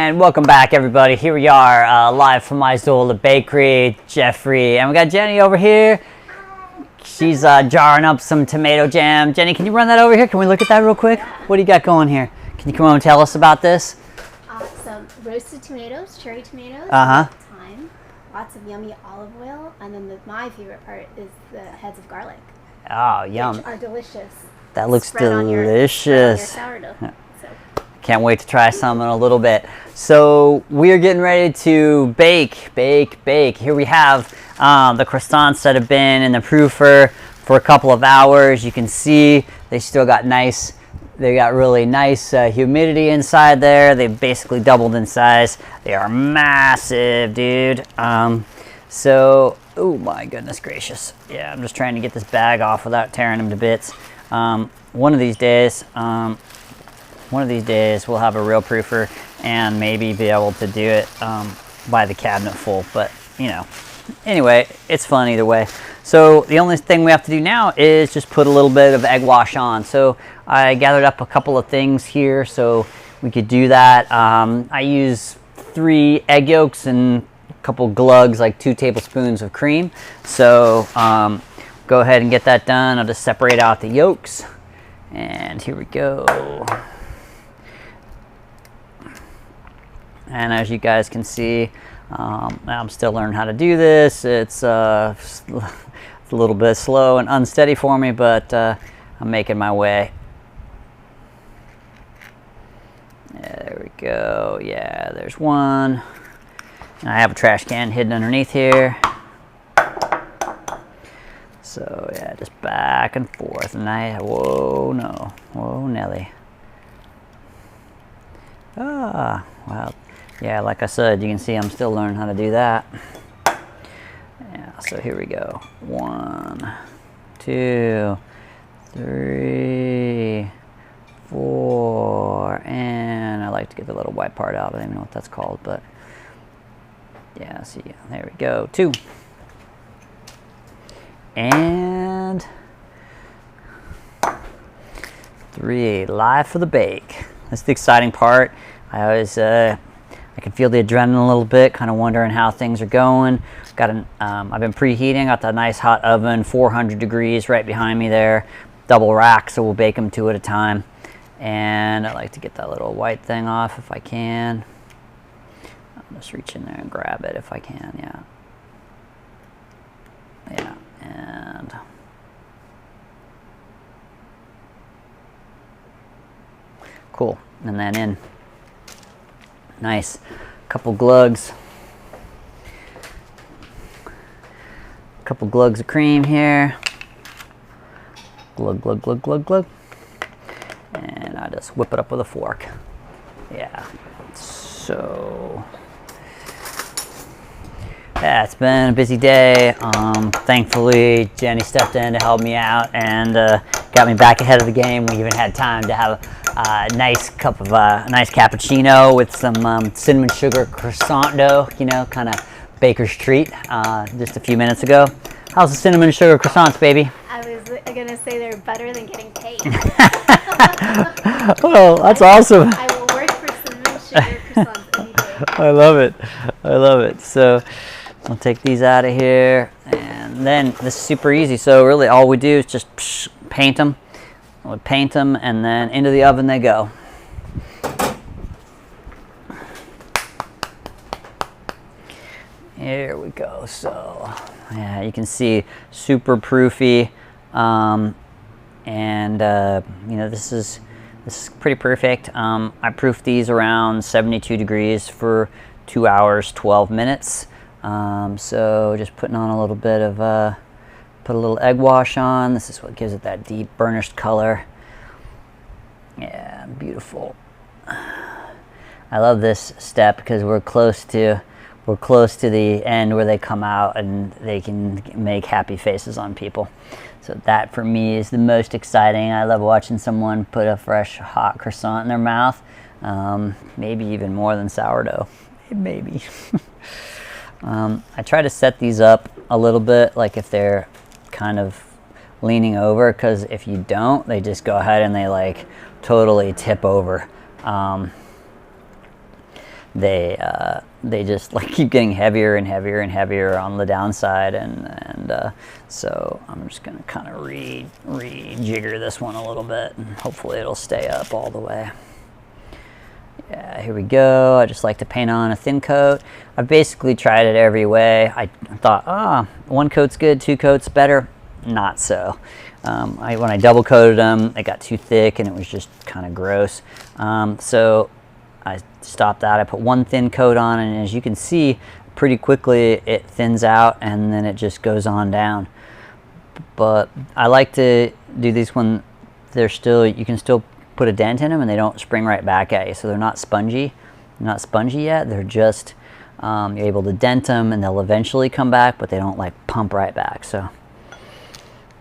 And welcome back, everybody. Here we are, live from Izola Bakery. Jeffrey, and we got Jenny over here. She's jarring up some tomato jam. Jenny, can you run that over here? Can we look at that real quick? What do you got going here? Can you come on and tell us about this? Some roasted tomatoes, cherry tomatoes. Thyme, lots of yummy olive oil, and then my favorite part is the heads of garlic. Oh, yum! Which are delicious. That looks delicious. On your sourdough. Yeah. Can't wait to try some in a little bit. So we're getting ready to bake. Here we have the croissants that have been in the proofer for a couple of hours. You can see they still got nice. They got really nice humidity inside there. They've basically doubled in size. They are massive, dude. So, oh my goodness gracious. Yeah, I'm just trying to get this bag off without tearing them to bits. One of these days we'll have a real proofer and maybe be able to do it by the cabinet full. But, you know, anyway, it's fun either way. So the only thing we have to do now is just put a little bit of egg wash on. So I gathered up a couple of things here so we could do that. I use 3 egg yolks and a couple glugs, like 2 tablespoons of cream. So go ahead and get that done. I'll just separate out the yolks. And here we go. And as you guys can see, I'm still learning how to do this. It's a little bit slow and unsteady for me, but I'm making my way. There we go. Yeah, there's one. And I have a trash can hidden underneath here. So yeah, just back and forth. And whoa, no. Whoa, Nelly. Ah, well. Yeah, like I said, you can see I'm still learning how to do that. Yeah, so here we go. 1, 2, 3, 4, and I like to get the little white part out. I don't even know what that's called, but yeah, see, there we go. 2. And 3, live for the bake. That's the exciting part. I can feel the adrenaline a little bit, kind of wondering how things are going. I've been preheating, got that nice hot oven, 400 degrees right behind me there, double rack, so we'll bake them 2 at a time. And I like to get that little white thing off if I can. I'll just reach in there and grab it if I can, yeah. And cool, and then in. Nice. Couple glugs. Couple glugs of cream here. Glug, glug, glug, glug, glug. And I just whip it up with a fork. Yeah. So yeah, it's been a busy day. Thankfully, Jenny stepped in to help me out and got me back ahead of the game. We even had time to have a nice cup of nice cappuccino with some cinnamon sugar croissant dough, you know, kind of baker's treat just a few minutes ago. How's the cinnamon sugar croissants, baby? I was going to say they're better than getting paid. Well, that's awesome. I will work for cinnamon sugar croissants any day. I love it. I love it. So I'll take these out of here. And then this is super easy. So really all we do is just paint them. We'll paint them and then into the oven they go. Here we go. So yeah, you can see super proofy, and you know, this is pretty perfect. I proofed these around 72 degrees for 2 hours 12 minutes. So just putting on a little bit of put a little egg wash on. This is what gives it that deep burnished color. Yeah, beautiful. I love this step because we're close to the end where they come out and they can make happy faces on people. So that for me is the most exciting. I love watching someone put a fresh hot croissant in their mouth. Maybe even more than sourdough. Maybe. I try to set these up a little bit, like if they're kind of leaning over, because if you don't, they just go ahead and they like totally tip over. they just like keep getting heavier and heavier and heavier on the downside, and so I'm just gonna kind of rejigger this one a little bit, and hopefully it'll stay up all the way. Yeah, here we go. I just like to paint on a thin coat. I've basically tried it every way. I thought, one coat's good, 2 coats better. Not so. When I double coated them, they got too thick and it was just kind of gross. So I stopped that. I put 1 thin coat on, and as you can see, pretty quickly it thins out and then it just goes on down. But I like to do these when you can still put a dent in them and they don't spring right back at you. So they're not spongy. They're not spongy yet. They're just, you're able to dent them and they'll eventually come back, but they don't like pump right back. So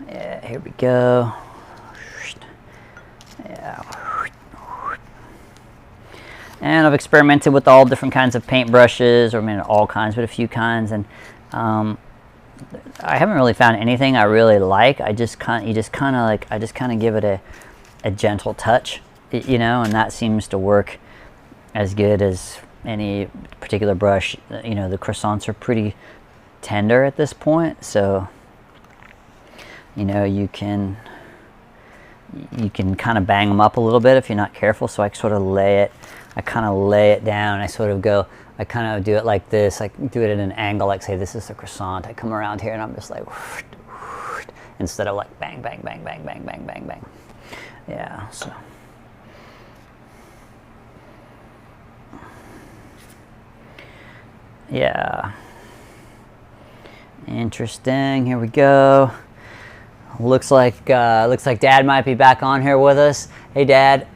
yeah, here we go. Yeah. And I've experimented with all different kinds of paint brushes, or I mean all kinds, but a few kinds, and I haven't really found anything I really like. I just kind of give it a gentle touch, you know, and that seems to work as good as any particular brush. You know, the croissants are pretty tender at this point, so you know you can kind of bang them up a little bit if you're not careful. So I sort of lay it down. I kind of do it like this. I do it at an angle, like say this is a croissant. I come around here and I'm just like instead of like bang bang bang bang bang bang bang bang. Yeah, so yeah, interesting. Here we go. Looks like Dad might be back on here with us. Hey Dad,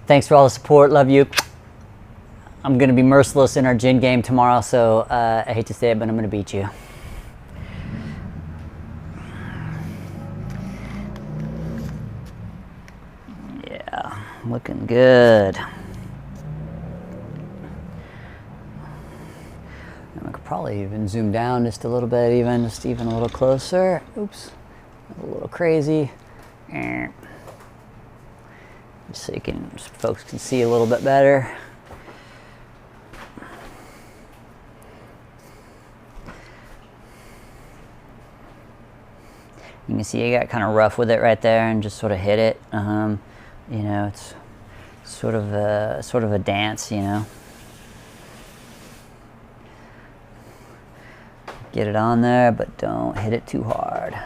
thanks for all the support. Love you. I'm gonna be merciless in our gin game tomorrow, so I hate to say it, but I'm gonna beat you. Looking good. And I could probably even zoom down just a little bit, even a little closer. Oops, a little crazy. Just so folks can see a little bit better. You can see I got kind of rough with it right there and just sort of hit it. You know, it's sort of a dance, you know. Get it on there, but don't hit it too hard.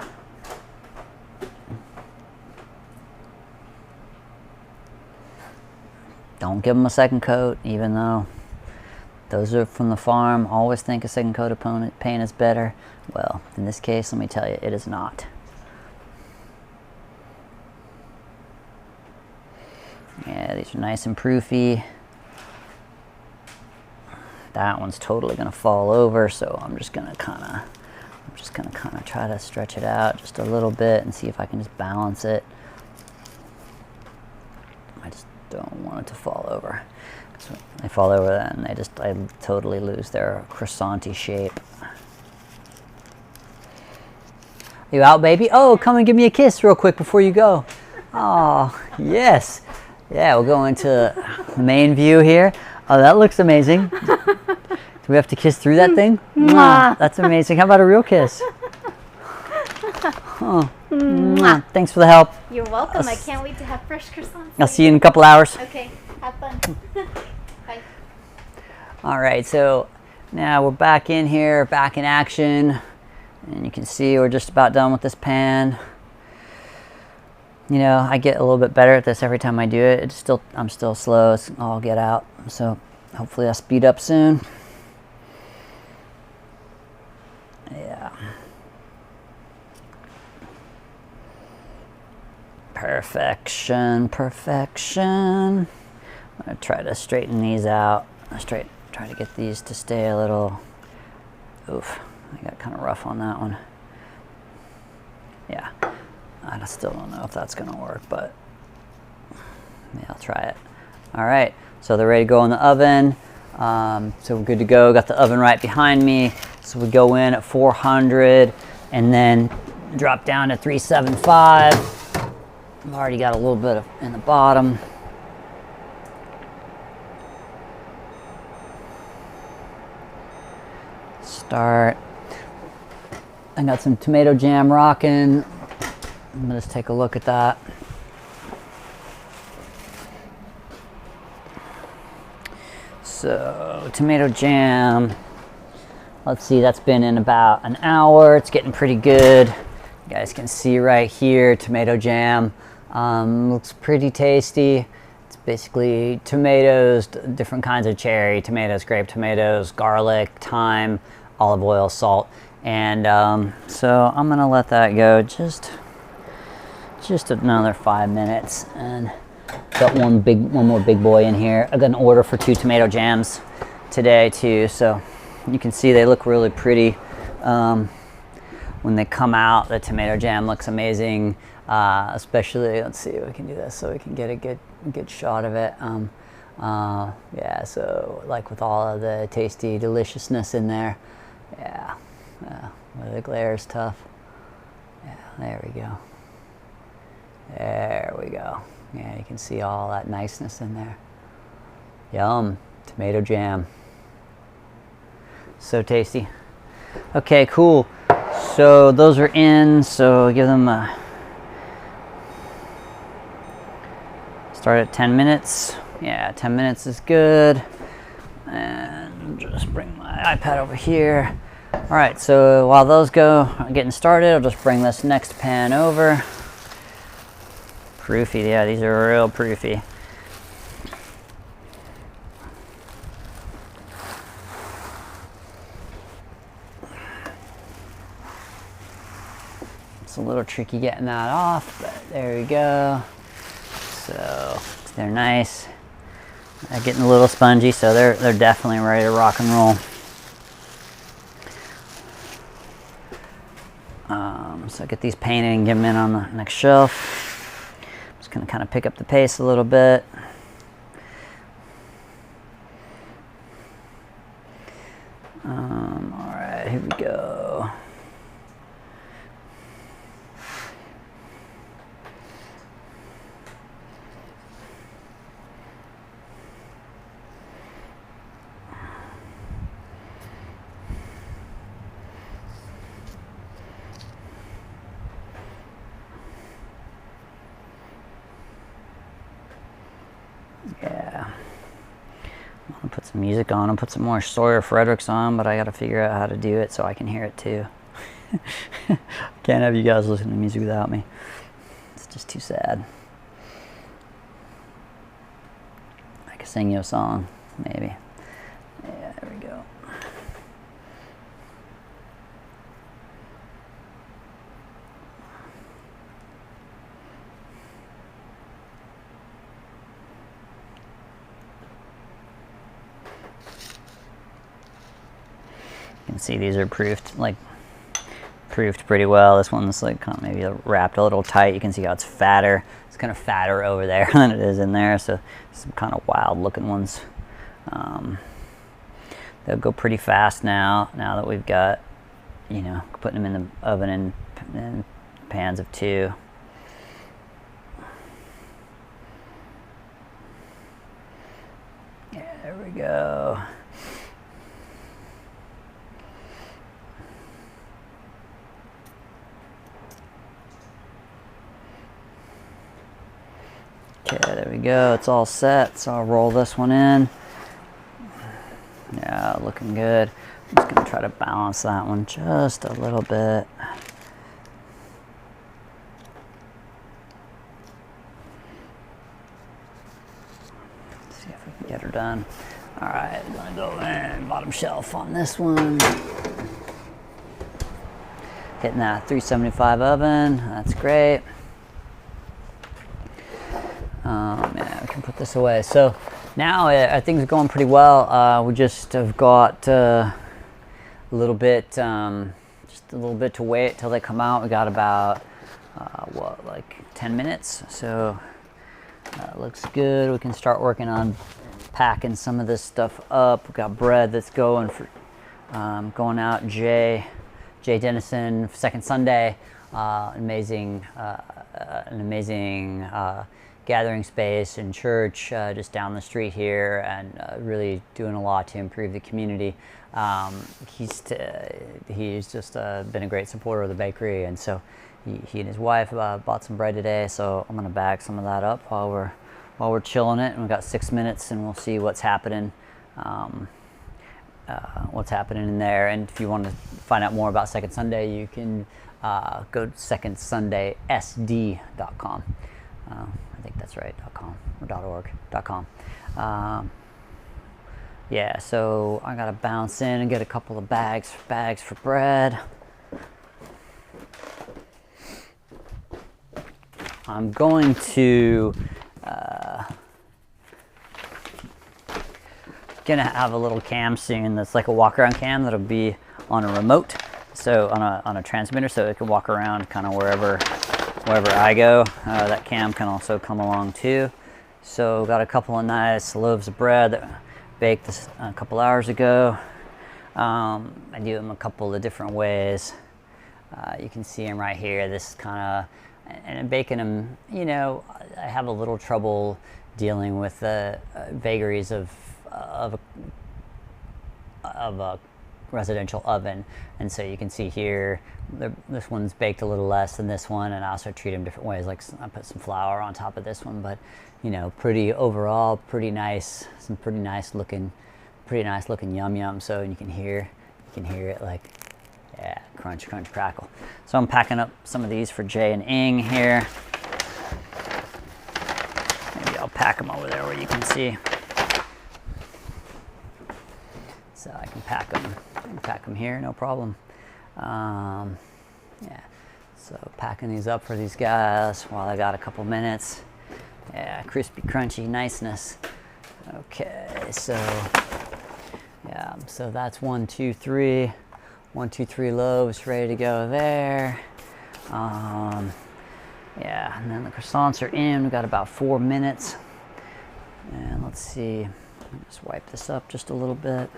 Don't give them a second coat, even though those are from the farm. Always think a second coat of paint is better. Well, in this case, let me tell you, it is not. Yeah, these are nice and proofy. That one's totally gonna fall over, so I'm just gonna kind of try to stretch it out just a little bit and see if I can just balance it. I just don't want it to fall over. So when they fall over, then I totally lose their croissant-y shape. You out, baby? Oh, come and give me a kiss real quick before you go. Oh, yes. Yeah, we'll go into the main view here. Oh, that looks amazing. Do we have to kiss through that thing? Mwah. That's amazing. How about a real kiss? Oh. Mwah. Thanks for the help. You're welcome. I can't wait to have fresh croissants. I'll see you in a couple hours. Okay, have fun. Bye. All right, so now we're back in here, back in action. And you can see we're just about done with this pan. You know, I get a little bit better at this every time I do it. I'm still slow as all get out. So hopefully I'll speed up soon. Yeah. Perfection, perfection. I'm gonna try to straighten these out. Try to get these to stay a little, oof, I got kind of rough on that one. Yeah. I still don't know if that's going to work, but yeah, I'll try it. All right, so they're ready to go in the oven. So we're good to go. Got the oven right behind me. So we go in at 400 and then drop down to 375. I've already got a little bit in the bottom. start. I got some tomato jam rocking. Let's take a look at that. So tomato jam, let's see, that's been in about an hour. It's getting pretty good. You guys can see right here, tomato jam. Looks pretty tasty. It's basically tomatoes, different kinds of cherry tomatoes, grape tomatoes, garlic, thyme, olive oil, salt. And so I'm gonna let that go just another 5 minutes. And got one more big boy in here. I got an order for 2 tomato jams today too, so you can see they look really pretty. When they come out, the tomato jam looks amazing. Especially, let's see if we can do this so we can get a good shot of it. Yeah, so like with all of the tasty deliciousness in there. Yeah, well, the glare is tough. Yeah, there we go. There we go. Yeah, you can see all that niceness in there. Yum, tomato jam. So tasty. Okay, cool. So those are in, so give them a start at 10 minutes. Yeah, 10 minutes is good. And just bring my iPad over here. All right, so while those go getting started, I'll just bring this next pan over. Proofy, yeah, these are real proofy. It's a little tricky getting that off, but there we go. So they're nice. They're getting a little spongy, so they're definitely ready to rock and roll. So get these painted and get them in on the next shelf. Just gonna kind of pick up the pace a little bit. All right, here we go. Yeah, I'm gonna put some music on. I'll put some more Sawyer Fredericks on, but I gotta figure out how to do it so I can hear it too. Can't have you guys listen to music without me. It's just too sad. I could sing you a song, maybe. Yeah, there we go. You can see these are proofed pretty well. This one's like kind of maybe wrapped a little tight. You can see how it's fatter. It's kind of fatter over there than it is in there. So some kind of wild looking ones. They'll go pretty fast now that we've got, you know, putting them in the oven in pans of 2. Yeah, there we go. Okay, there we go. It's all set. So I'll roll this one in. Yeah, looking good. I'm just going to try to balance that one just a little bit. Let's see if we can get her done. All right, I'm going to go in bottom shelf on this one. Hitting that 375 oven. That's great. Yeah, we can put this away. So now things are going pretty well. We just have got a little bit, just a little bit to wait till they come out. We got about like 10 minutes. So that looks good. We can start working on packing some of this stuff up. We've got bread that's going for going out. Jay Dennison, Second Sunday. An amazing gathering space and church just down the street here, and really doing a lot to improve the community. He's just been a great supporter of the bakery, and so he and his wife bought some bread today. So I'm gonna bag some of that up while we're chilling it, and we've got 6 minutes, and we'll see what's happening. What's happening in there. And if you want to find out more about Second Sunday, you can go to secondsundaysd.com. I think that's right, .com or .org.com. Yeah, so I gotta bounce in and get a couple of bags for bread. I'm going to gonna have a little cam soon that's like a walk around cam that'll be on a remote, so on a transmitter, so it can walk around kind of wherever I go. That cam can also come along too. So got a couple of nice loaves of bread that baked a couple hours ago. I do them a couple of different ways. You can see them right here. This kind of, and baking them, you know, I have a little trouble dealing with the vagaries of a residential oven, and so you can see here this one's baked a little less than this one, and I also treat them different ways. Like I put some flour on top of this one, but you know, overall pretty nice, some pretty nice looking yum yum. So you can hear it, like, yeah, crunch crunch crackle. So I'm packing up some of these for Jay and Ing here. Maybe I'll pack them over there where you can see. So I can pack them here, no problem. Yeah, so packing these up for these guys while I got a couple minutes. Yeah, crispy, crunchy niceness. Okay, so yeah, so that's 1, 2, 3 loaves ready to go there. Yeah, and then the croissants are in. We've got about 4 minutes. And let's see, I'll just wipe this up just a little bit.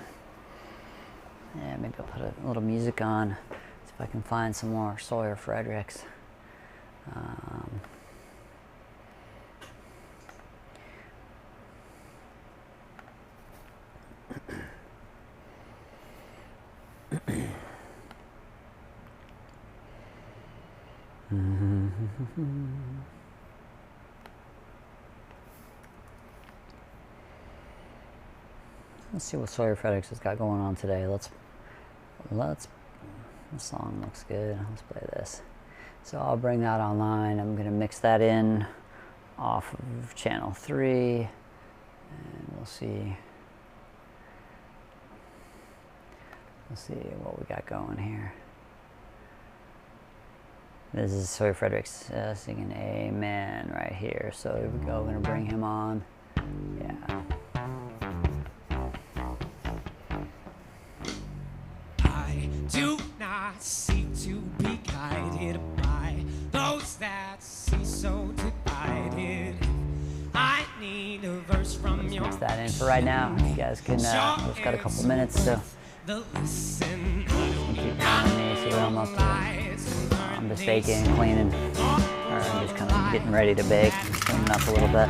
Yeah, maybe I'll put a little music on, see if I can find some more Sawyer Fredericks. Let's see what Sawyer Fredericks has got going on today. Let's. This song looks good. Let's play this. So I'll bring that online. I'm gonna mix that in off of channel 3, and we'll see. Let's see what we got going here. This is Sawyer Fredericks singing Amen right here. So here we go. We're gonna bring him on. Yeah. Do not seek to be guided by those that see so divided. I need a verse from your. Mix that in for right now. You guys can. We've just got a couple minutes, so the listen. Keep telling me, see what I'm up to. I'm just baking, cleaning, or I'm just kind of getting ready to bake, cleaning up a little bit.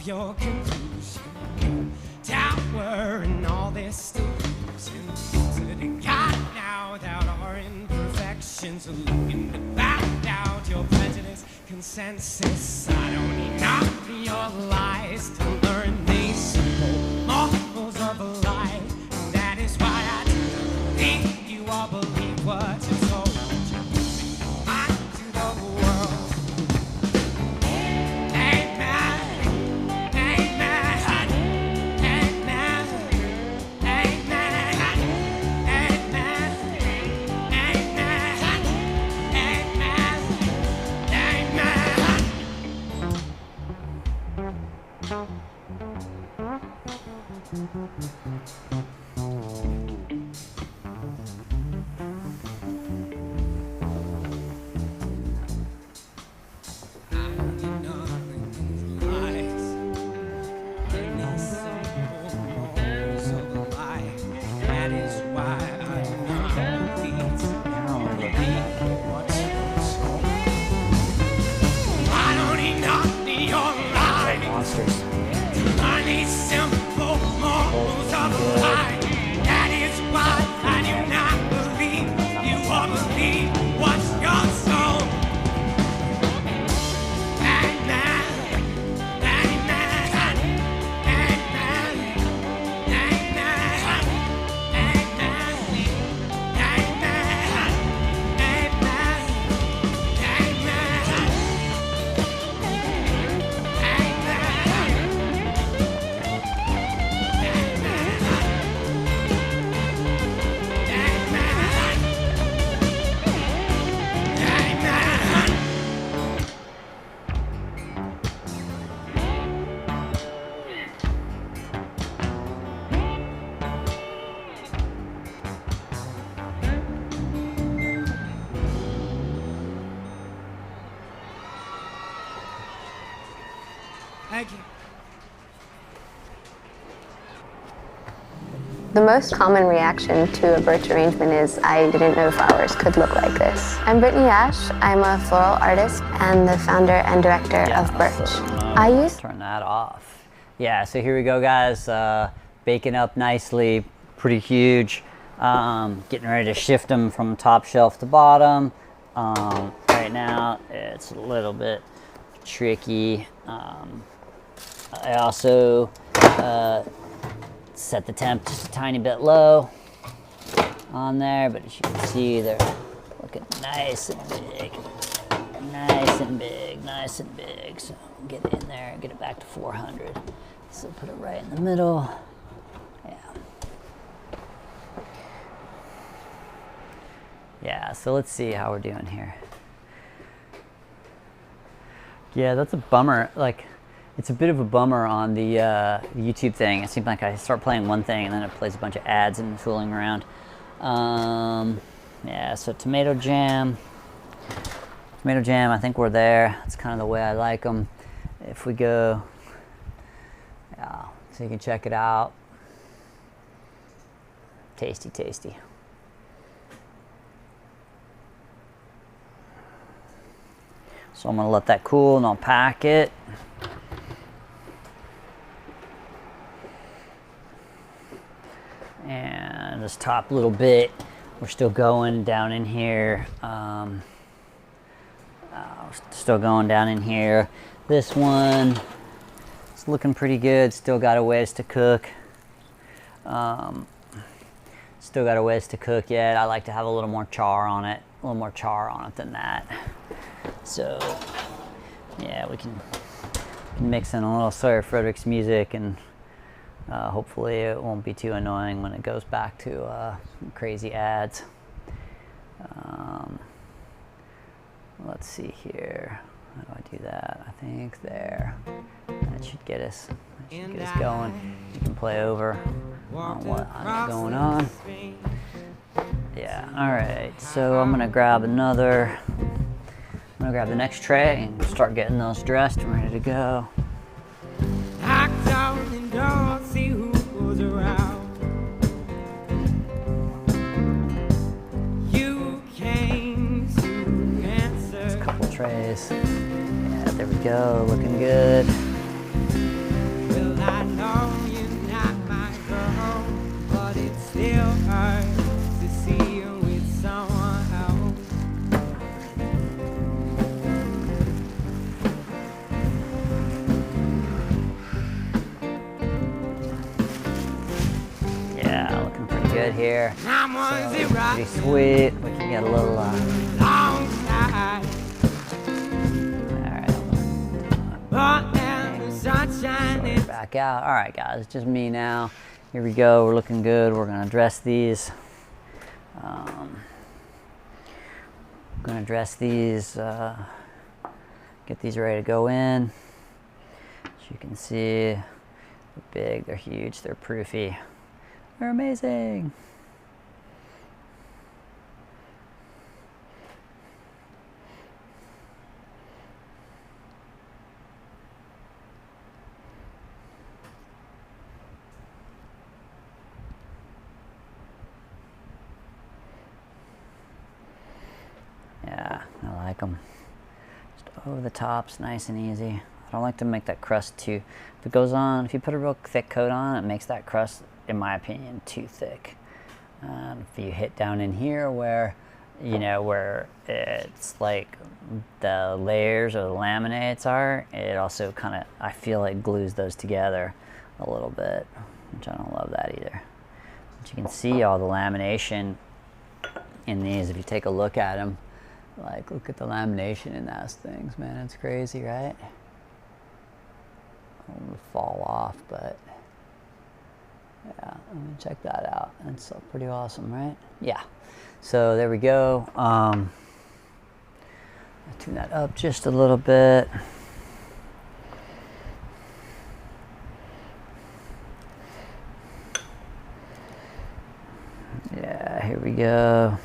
Your conclusion, tower and all this delusion, so that God now without our imperfections, looking to back out your prejudice, consensus. I don't need not your lies to learn these simple morals of a lie, and that is why I think you all believe what you're told. again. The most common reaction to a birch arrangement is, I didn't know flowers could look like this. I'm Brittany Ash. I'm a floral artist and the founder and director of Birch. I use... Turn that off. Yeah, so here we go, guys. Baking up nicely, pretty huge. Getting ready to shift them from top shelf to bottom. Right now, it's a little bit tricky. I also set the temp just a tiny bit low on there, but as you can see, they're looking nice and big, nice and big, nice and big. So get it in there and get it back to 400. So put it right in the middle. Yeah. Yeah, so let's see how we're doing here. Yeah, that's a bummer. Like, it's a bit of a bummer on the YouTube thing. It seems like I start playing one thing and then it plays a bunch of ads and fooling around. Yeah, so tomato jam. Tomato jam, I think we're there. That's kind of the way I like them. If we go, yeah, so you can check it out. Tasty, tasty. So I'm gonna let that cool and I'll pack it. And this top little bit, we're still going down in here. Still going down in here. This one, it's looking pretty good. Still got a ways to cook. Still got a ways to cook yet. I like to have a little more char on it. A little more char on it than that. So, yeah, we can mix in a little Sawyer Frederick's music and hopefully it won't be too annoying when it goes back to crazy ads. Let's see here. How do I do that? I think there. That should get us going. You can play over on what I'm going on. Yeah, all right. So I'm gonna grab another. I'm gonna grab the next tray and start getting those dressed and ready to go. Knock down the door, see who goes around. You came to answer. There's a couple trays. Yeah, there we go, looking good. Well, I know you're not my girl, but it still hurts to see you with someone else. Yeah, looking pretty good here. So, Pretty sweet. We can get a little. long side. All right. Sunshine Back out. All right, guys, it's just me now. Here we go. We're looking good. We're gonna dress these. Gonna dress these. Get these ready to go in. As you can see, they're big. They're huge. They're proofy. They're amazing. Yeah, I like them. Just over the tops, nice and easy. I don't like to make that crust too. If it goes on, if you put a real thick coat on, it makes that crust, in my opinion, too thick. If you hit down in here where, you know, where it's like the layers or the laminates are, it also kind of, I feel like glues those together a little bit, which I don't love that either. But you can see all the lamination in these if you take a look at them. Like, look at the lamination in those things, man. It's crazy, right? I'm gonna fall off, but yeah, I'm gonna check that out. That's pretty awesome, right? Yeah. So there we go. Tune that up just a little bit. Yeah, here we go.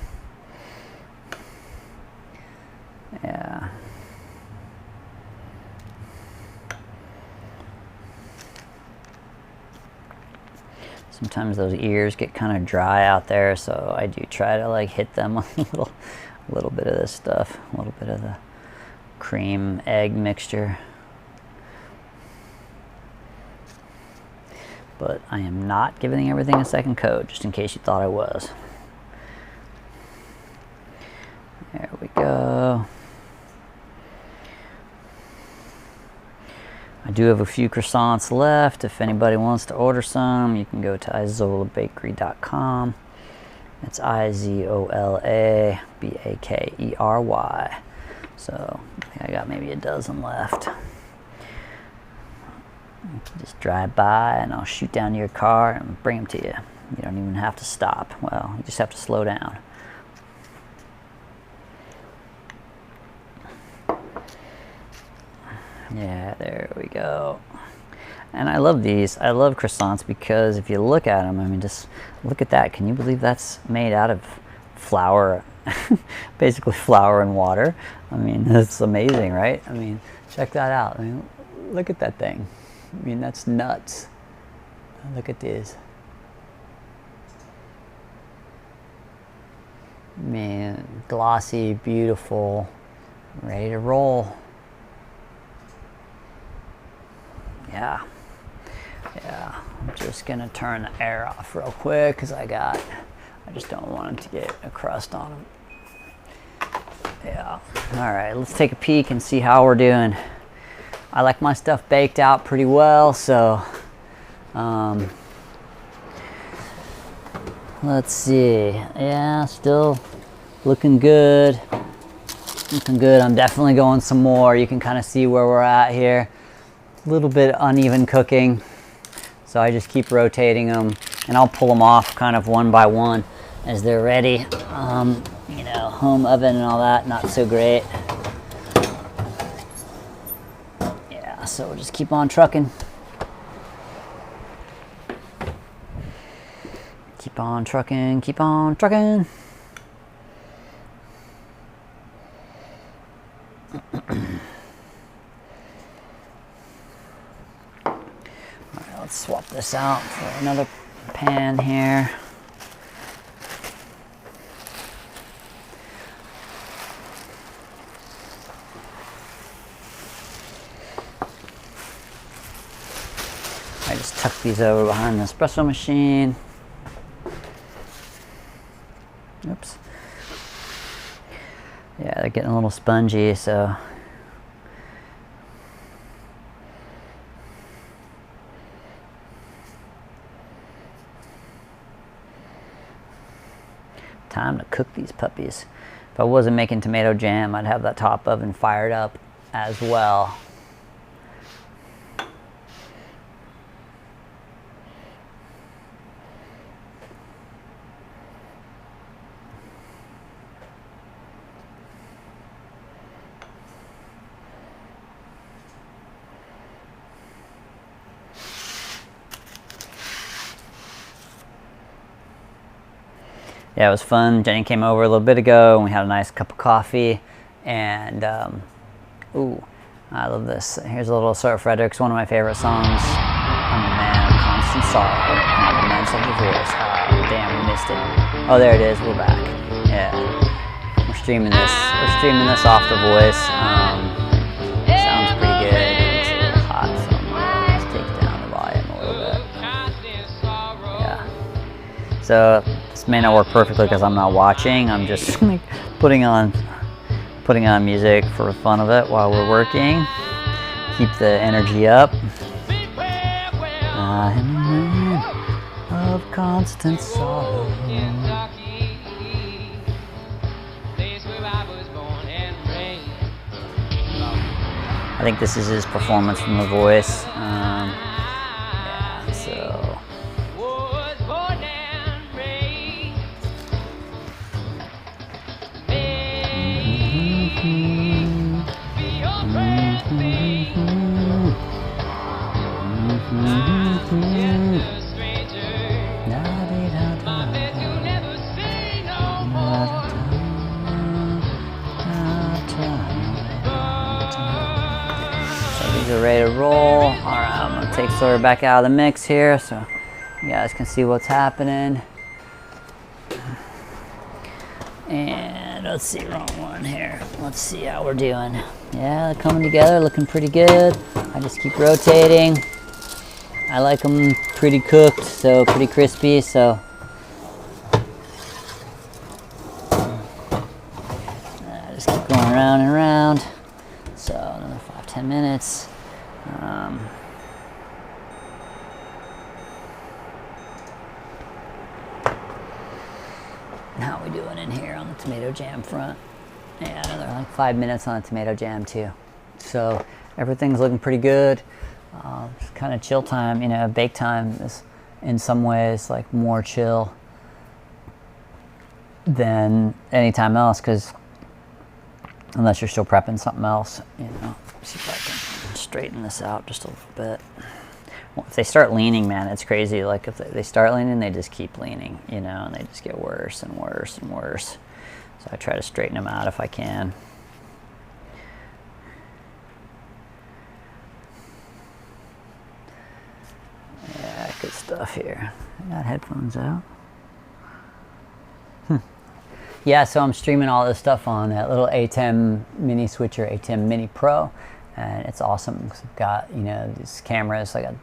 Yeah. Sometimes those ears get kind of dry out there, so I do try to like hit them with a little bit of this stuff, a little bit of the cream egg mixture. But I am not giving everything a second coat, just in case you thought I was. There we go. I do have a few croissants left. If anybody wants to order some, you can go to izolabakery.com. It's IZOLABAKERY. So I think I got maybe a dozen left. You can just drive by and I'll shoot down to your car and bring them to you. You don't even have to stop. Well, you just have to slow down. Yeah, there we go. And I love these. I love croissants because if you look at them, I mean, just look at that. Can you believe that's made out of flour? Basically flour and water. I mean, that's amazing, right? I mean, check that out. I mean, look at that thing. I mean, that's nuts. Look at this. I mean, glossy, beautiful, ready to roll. Yeah, I'm just gonna turn the air off real quick because I just don't want it to get a crust on them. Yeah, all right, let's take a peek and see how we're doing. I like my stuff baked out pretty well, so let's see. Yeah, still looking good. I'm definitely going some more. You can kind of see where we're at here. A little bit uneven cooking, so I just keep rotating them, and I'll pull them off kind of one by one as they're ready. You know, home oven and all that, not so great. Yeah, so we'll just keep on trucking. Keep on trucking, keep on trucking. Let's swap this out for another pan here. I just tuck these over behind the espresso machine. Oops. Yeah, they're getting a little spongy, so time to cook these puppies. If I wasn't making tomato jam, I'd have that top oven fired up as well. Yeah, it was fun. Jenny came over a little bit ago and we had a nice cup of coffee. And, ooh, I love this. Here's a little Sir Frederick's, one of my favorite songs. I'm a man of constant sorrow, compliments of the voice. Oh, damn, we missed it. Oh, there it is. We're back. Yeah. We're streaming this. We're streaming this off the voice. Sounds pretty good. It's a little hot, so I'm gonna just take down the volume a little bit. Yeah. So this may not work perfectly because I'm not watching. I'm just like putting on music for the fun of it while we're working. Keep the energy up. I am a man of constant sorrow. I think this is his performance from The Voice. Yeah, so. So these are ready to roll. All right, I'm gonna take Sawyer back out of the mix here. So you guys can see what's happening. And let's see, wrong one here. Let's see how we're doing. Yeah, they're coming together, looking pretty good. I just keep rotating. I like them pretty cooked, so pretty crispy, so. Just keep going around and around. So another 5-10 minutes. How are we doing in here on the tomato jam front? Yeah, another like 5 minutes on the tomato jam too. So everything's looking pretty good. It's kind of chill time, you know, bake time is in some ways like more chill than any time else, because unless you're still prepping something else, you know. See if I can straighten this out just a little bit. Well, if they start leaning, man, it's crazy. Like if they start leaning, they just keep leaning, you know, and they just get worse and worse and worse. So I try to straighten them out if I can. Yeah, good stuff here. I got headphones out. Yeah, so I'm streaming all this stuff on that little ATEM mini switcher, ATEM Mini Pro, and it's awesome because I've got, you know, these cameras. I got,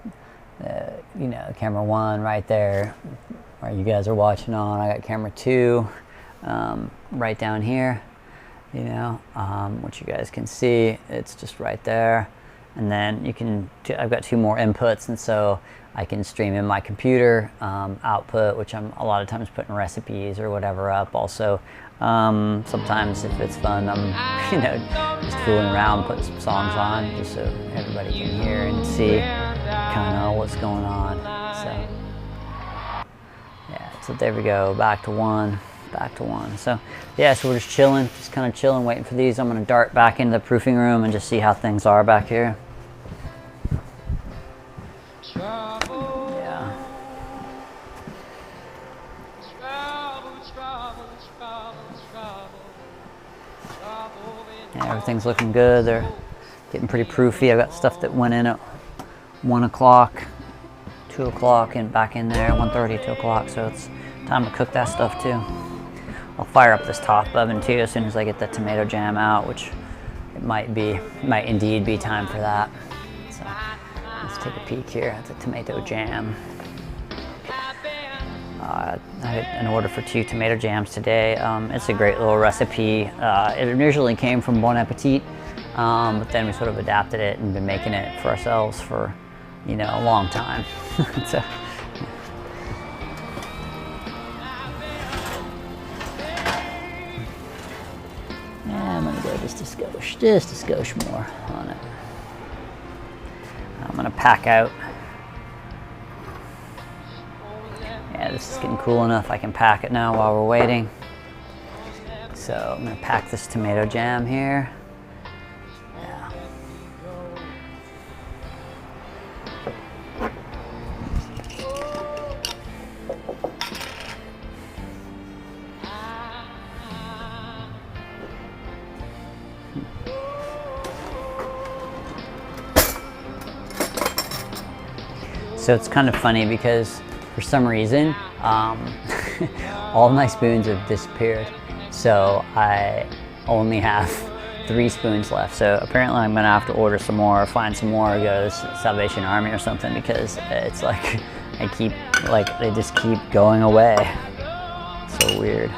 you know, camera 1 right there, where you guys are watching on. I got camera 2 right down here, you know, which you guys can see. It's just right there, and then you can. I've got 2 more inputs, and so I can stream in my computer output, which I'm a lot of times putting recipes or whatever up. Also, sometimes if it's fun, I'm, you know, just fooling around, putting some songs on just so everybody can hear and see kind of what's going on. So yeah, so there we go, back to 1, back to 1. So yeah, so we're just chilling, just kind of chilling, waiting for these. I'm gonna dart back into the proofing room and just see how things are back here. Yeah, everything's looking good. They're getting pretty proofy. I got stuff that went in at 1 o'clock, 2 o'clock, and back in there at 1:30, 2 o'clock. So it's time to cook that stuff too. I'll fire up this top oven too as soon as I get the tomato jam out, which it might indeed be time for that. So let's take a peek here at the tomato jam. I had an order for 2 tomato jams today. It's a great little recipe. It originally came from Bon Appetit, but then we sort of adapted it and been making it for ourselves for, you know, a long time. So, yeah, I'm gonna go just a skosh more on it. I'm gonna pack out. Yeah, this is getting cool enough. I can pack it now while we're waiting. So I'm gonna pack this tomato jam here. Yeah. So it's kind of funny because for some reason, all my spoons have disappeared. So I only have 3 spoons left. So apparently I'm gonna have to order some more, or find some more, or go to Salvation Army or something, because it's like, they just keep going away. So weird.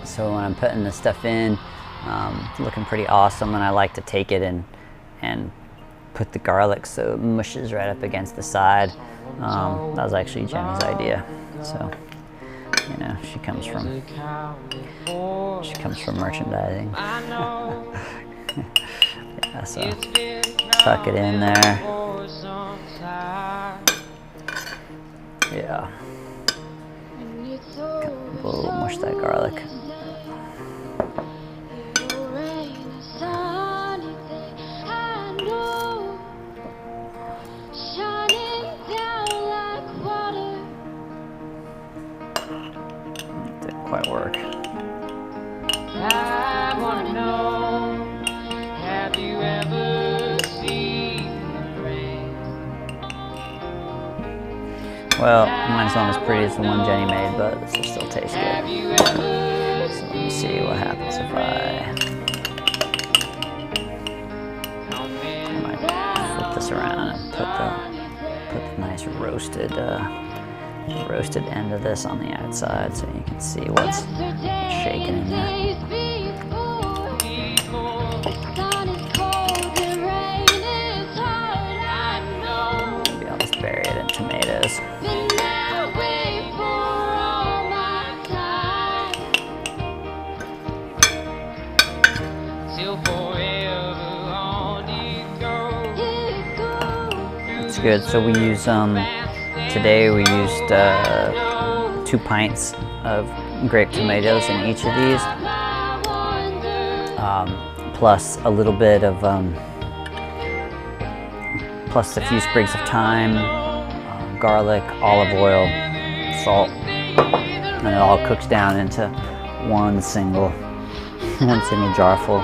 So when I'm putting this stuff in, it's looking pretty awesome, and I like to take it and put the garlic so it mushes right up against the side. That was actually Jenny's idea. So, you know, she comes from merchandising. Yeah, so tuck it in there. Yeah. We'll mush that garlic. Quite work. I wanna know, have you ever Well, mine's not as pretty as the one Jenny made, but this will still taste good. So let me see what happens if I might flip this around and put the nice roasted end of this on the outside so you can see what's shaking in there. Maybe I'll just bury it in tomatoes. It's good. So we use today we used 2 pints of grape tomatoes in each of these, plus a little bit of plus a few sprigs of thyme, garlic, olive oil, salt, and it all cooks down into one single jar full.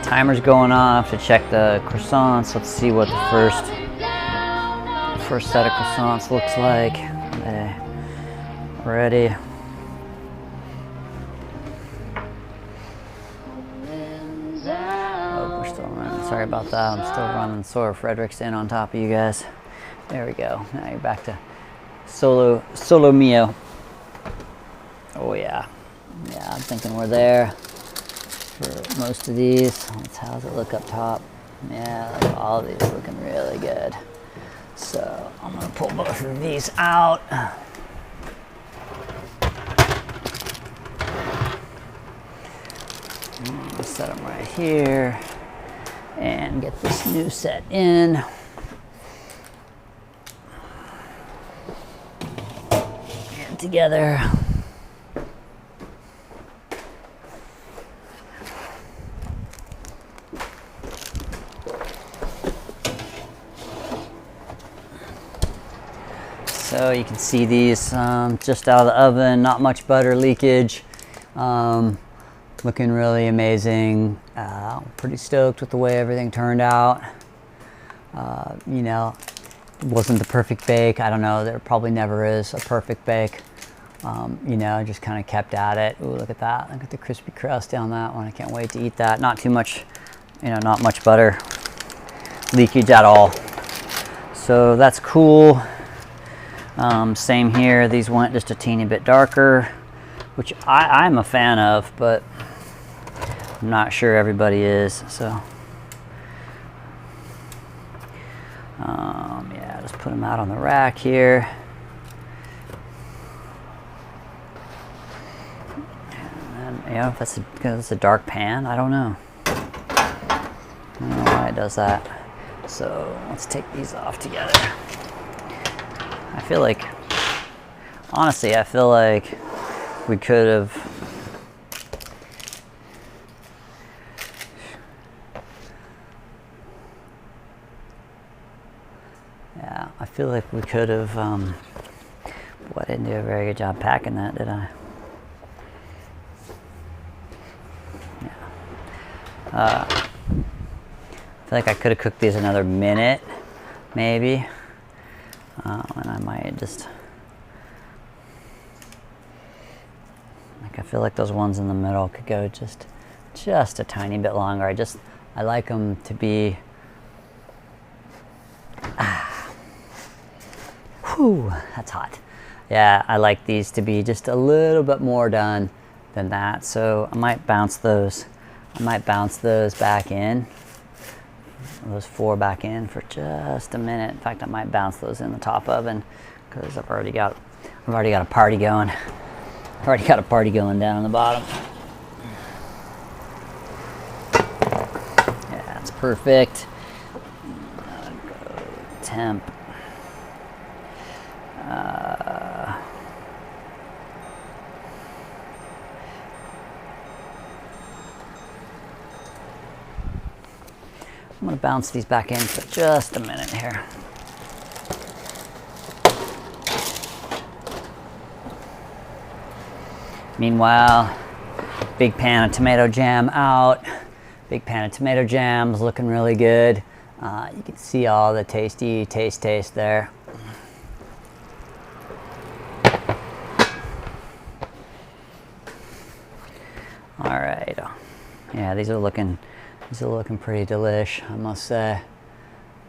Timer's going off to check the croissants. Let's see what the first set of croissants looks like. Okay. Ready. Oh, we're still running. Sorry about that. I'm still running Sora Frederickson on top of you guys. There we go. Now you're back to solo mio. Oh yeah. Yeah, I'm thinking we're there. For most of these. How does it look up top? Yeah, like all of these are looking really good. So I'm gonna pull both of these out. Set them right here and get this new set in. And together. So you can see these just out of the oven, not much butter leakage, looking really amazing. Pretty stoked with the way everything turned out. You know, it wasn't the perfect bake. I don't know, there probably never is a perfect bake. You know, just kind of kept at it. Ooh, look at that. Look at the crispy crust down that one. I can't wait to eat that. Not too much, you know, not much butter leakage at all. So that's cool. Same here, these went just a teeny bit darker, which I'm a fan of, but I'm not sure everybody is, so. Yeah, just put them out on the rack here. And then, you know, if that's because it's a dark pan, I don't know. I don't know why it does that. So let's take these off together. I feel like, honestly, I feel like we could have, yeah, I feel like we could have, boy, I didn't do a very good job packing that, did I? Yeah. I feel like I could have cooked these another minute, maybe. And I might just, like, I feel like those ones in the middle could go just a tiny bit longer. I like them to be, whew, that's hot. Yeah, I like these to be just a little bit more done than that. So I might bounce those back in. Those 4 back in for just a minute. In fact, I might bounce those in the top oven because I've already got a party going. I've already got a party going down on the bottom. Yeah, that's perfect. Go temp. I'm going to bounce these back in for just a minute here. Meanwhile, big pan of tomato jam out. Big pan of tomato jam is looking really good. You can see all the tasty taste there. All right, yeah, these are looking pretty delish, I must say.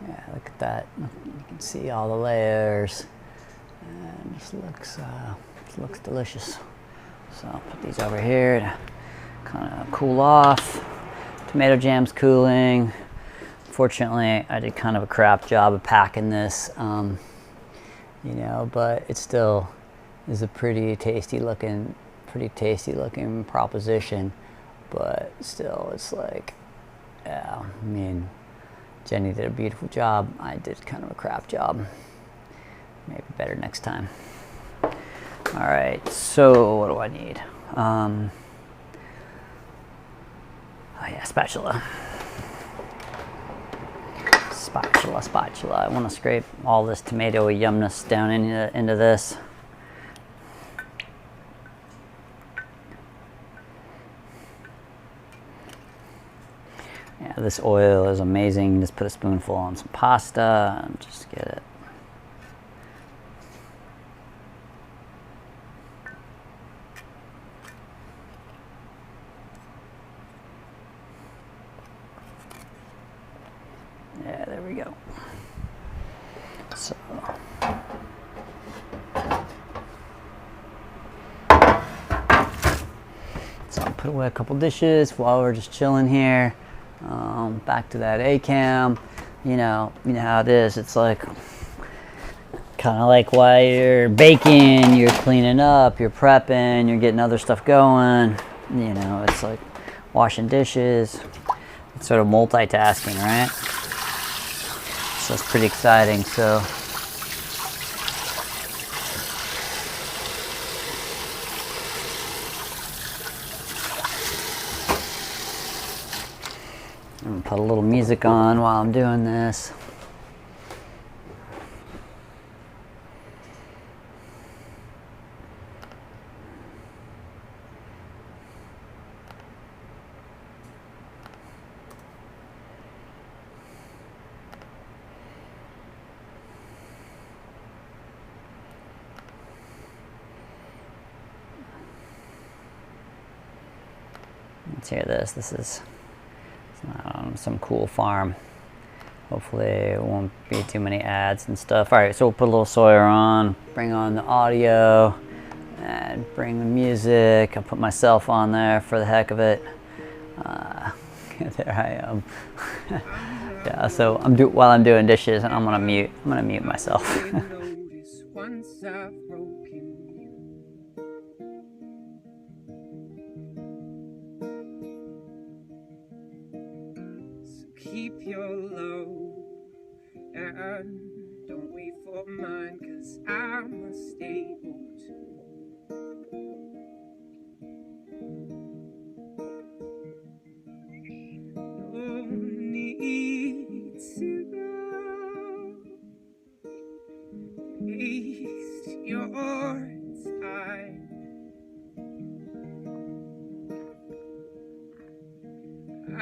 Yeah, look at that. You can see all the layers, and it looks delicious. So I'll put these over here to kind of cool off. Tomato jam's cooling. Fortunately, I did kind of a crap job of packing this, you know, but it still is a pretty tasty looking proposition. But still, it's like, yeah, I mean, Jenny did a beautiful job. I did kind of a crap job. Maybe better next time. All right, so what do I need? Oh yeah, spatula. Spatula. I want to scrape all this tomato yumness down into this. Yeah, this oil is amazing. Just put a spoonful on some pasta and just get it. Yeah, there we go. So I'll put away a couple dishes while we're just chilling here. Back to that A-cam. You know how it is. It's like kind of like while you're baking, you're cleaning up, you're prepping, you're getting other stuff going. You know, it's like washing dishes. It's sort of multitasking, right? So it's pretty exciting. So I'm gonna put a little music on while I'm doing this. Let's hear this. This is some cool farm. Hopefully it won't be too many ads and stuff. All right, so we'll put a little Sawyer on, bring on the audio, and bring the music. I'll put myself on there for the heck of it. There I am. Yeah, so while I'm doing dishes, and I'm gonna mute myself. Keep your love and don't wait for mine, 'cause I'm unstable too. No need to go waste your time. I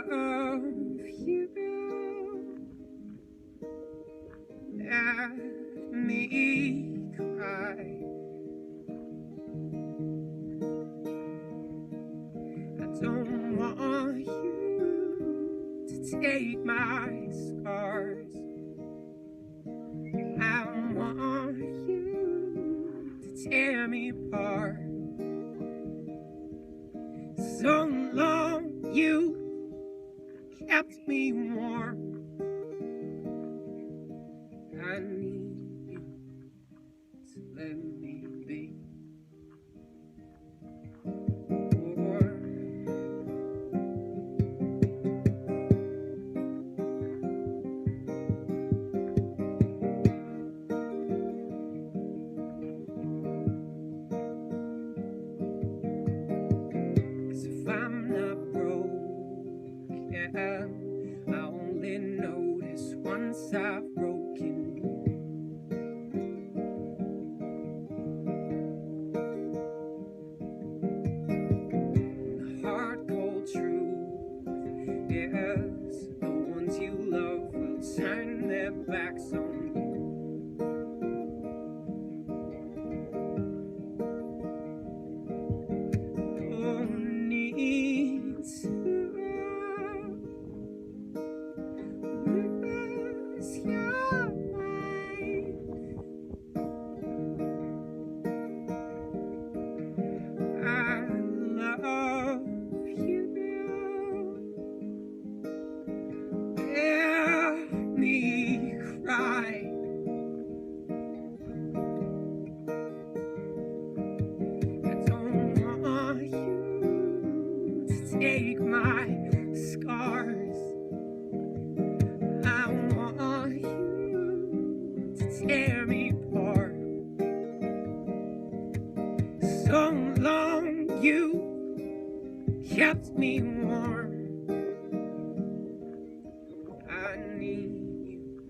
love you. Let me cry. I don't want you to take my scars. I want you to tear me apart. So long you kept me warm. I need you to let me be. If I'm not broke, yeah, I only notice once I've broken. me warm. I need you.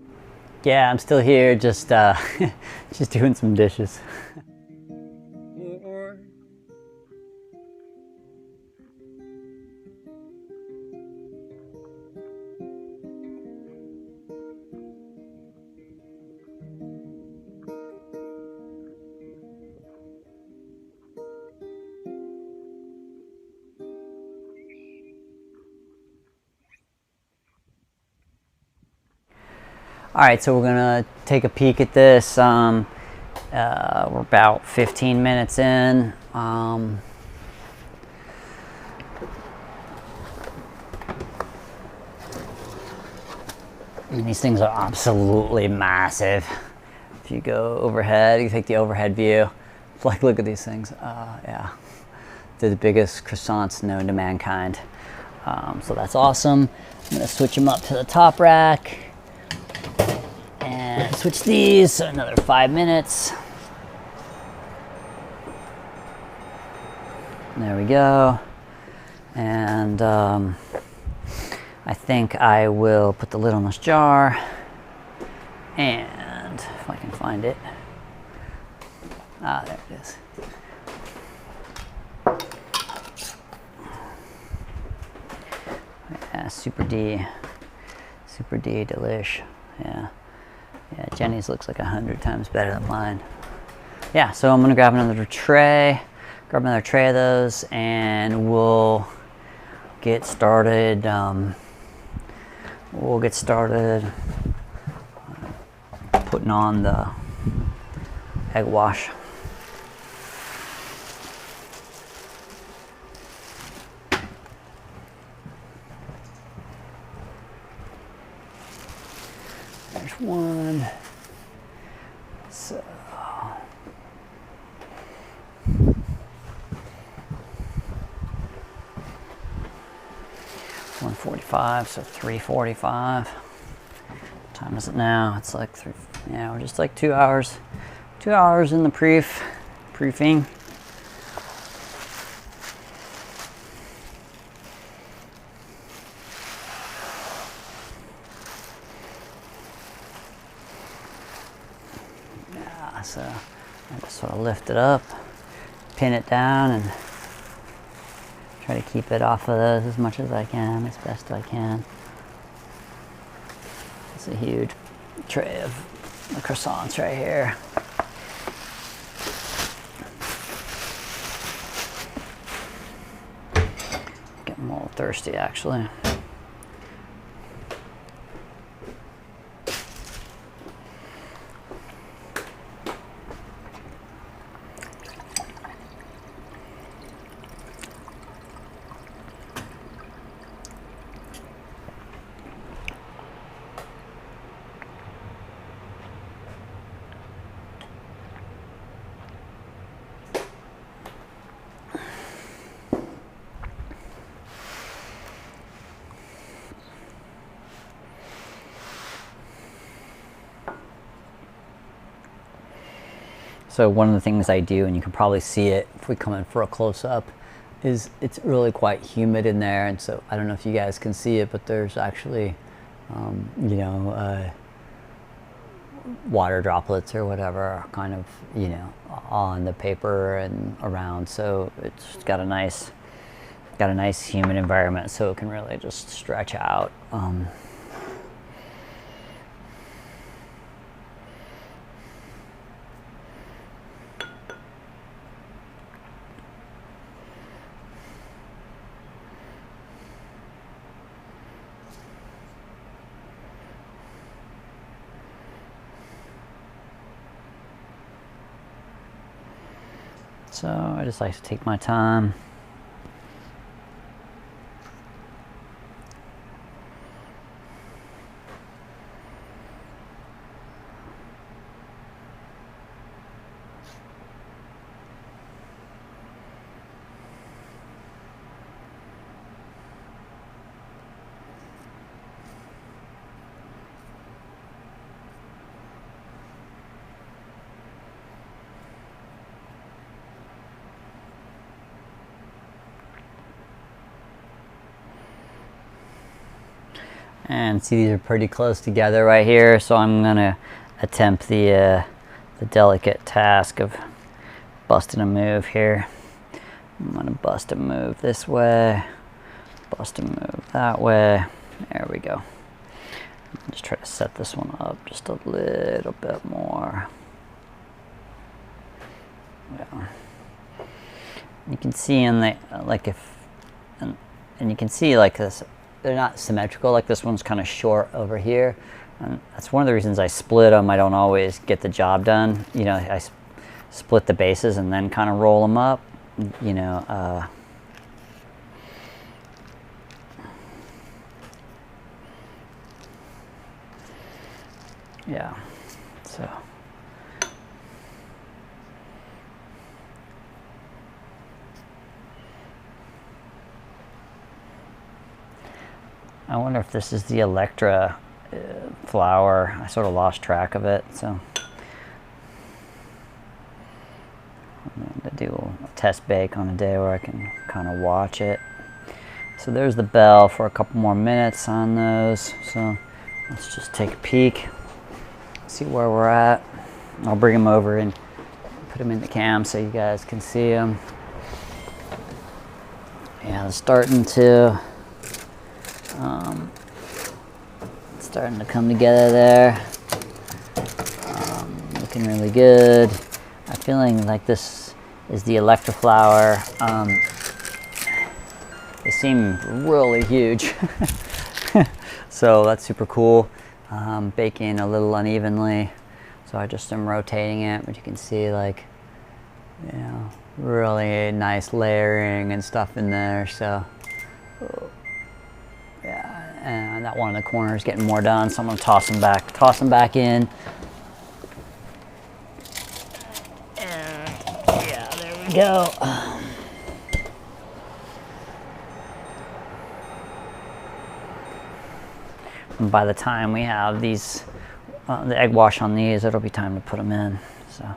Yeah, I'm still here, just just doing some dishes. Or All right, so we're gonna take a peek at this. We're about 15 minutes in. I mean, these things are absolutely massive. If you go overhead, you take the overhead view. Like, look at these things. Yeah, they're the biggest croissants known to mankind. So that's awesome. I'm gonna switch them up to the top rack and switch these. So another 5 minutes. There we go. And I think I will put the lid on this jar, and if I can find it. Ah, there it is. Yeah, Super D delish. Yeah, Jenny's looks like 100 times better than mine. Yeah, so I'm gonna grab another tray of those, and we'll get started. We'll get started putting on the egg wash. There's one. So 1:45, so 3:45. What time is it now? It's like 3. Yeah, we're just like 2 hours. 2 hours in the proofing. Yeah, so I just sort of lift it up, pin it down, and try to keep it off of those as much as I can, as best I can. It's a huge tray of the croissants right here. Getting a little thirsty, actually. So one of the things I do, and you can probably see it if we come in for a close-up, is it's really quite humid in there. And so I don't know if you guys can see it, but there's actually, water droplets or whatever kind of, on the paper and around. So it's got a nice humid environment, so it can really just stretch out. So I just like to take my time. And see, these are pretty close together right here, so I'm gonna attempt the delicate task of busting a move here. I'm gonna bust a move this way, bust a move that way. There we go. Just try to set this one up just a little bit more. Yeah. You can see in the and you can see like this, they're not symmetrical. Like this one's kind of short over here, and that's one of the reasons I split them. I don't always get the job done. You know, I split the bases and then kind of roll them up. You know. Yeah, so I wonder if this is the Electra flower. I sort of lost track of it, so I'm going to do a test bake on a day where I can kind of watch it. So there's the bell for a couple more minutes on those, so let's just take a peek. See where we're at. I'll bring them over and put them in the cam so you guys can see them. Yeah, they're starting to come together there. Looking really good. I'm feeling like this is the Electra flower. They seem really huge, so that's super cool. Baking a little unevenly, so I just am rotating it, but you can see, like, you know, really nice layering and stuff in there. So yeah, and that one in the corner is getting more done, so I'm gonna toss them back in. And yeah, there we go. And by the time we have these, the egg wash on these, it'll be time to put them in. So.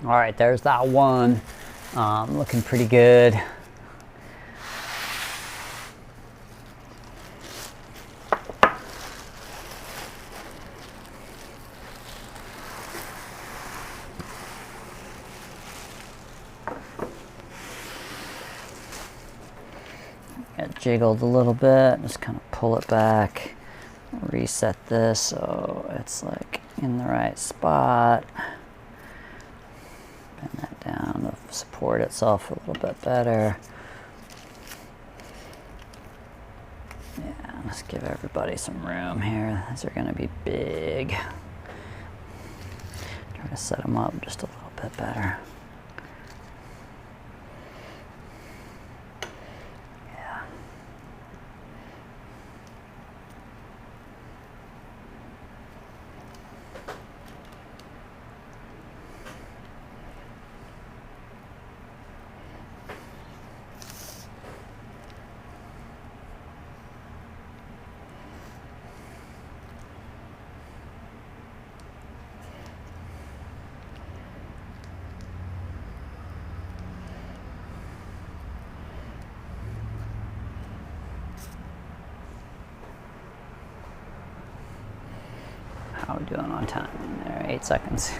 All right, there's that one. Looking pretty good. Got jiggled a little bit, just kind of pull it back, reset this so it's like in the right spot. Bend that down to support itself a little bit better. Yeah, let's give everybody some room here. These are going to be big. Try to set them up just a little bit better. How are we doing on time? There, 8 seconds.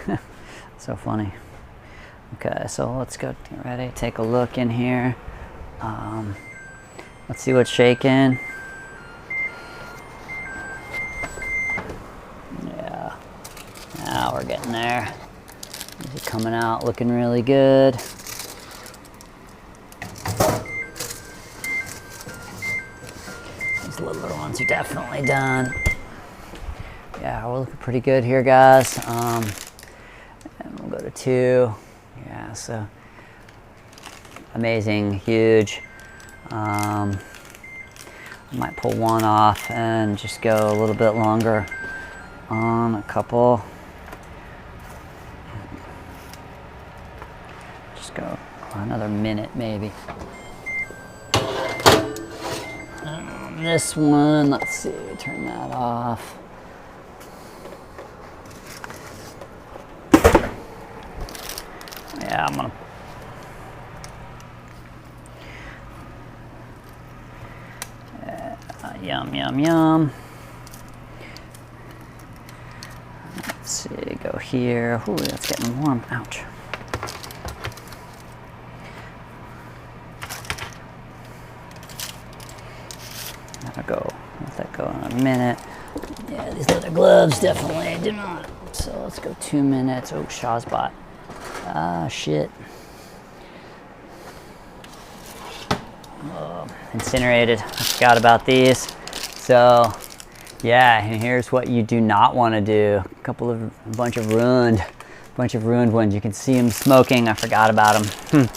So funny. Okay, so let's go. Get ready. Take a look in here. Let's see what's shaking. Yeah. Now we're getting there. These are coming out looking really good. These littler ones are definitely done. Yeah, we're looking pretty good here, guys. And we'll go to 2. Yeah, so amazing, huge. I might pull one off and just go a little bit longer on a couple. Just go another minute maybe. This one, let's see, turn that off. Yeah, I'm gonna. Yum, yum, yum. Let's see, go here. Ooh, that's getting warm. Ouch. That'll go. Let that go in a minute. Yeah, these leather gloves definitely do not. So let's go 2 minutes. Oh, Shawsbot. Ah, shit. Oh, incinerated. I forgot about these. So, yeah, and here's what you do not want to do. A bunch of ruined ones. You can see them smoking. I forgot about them.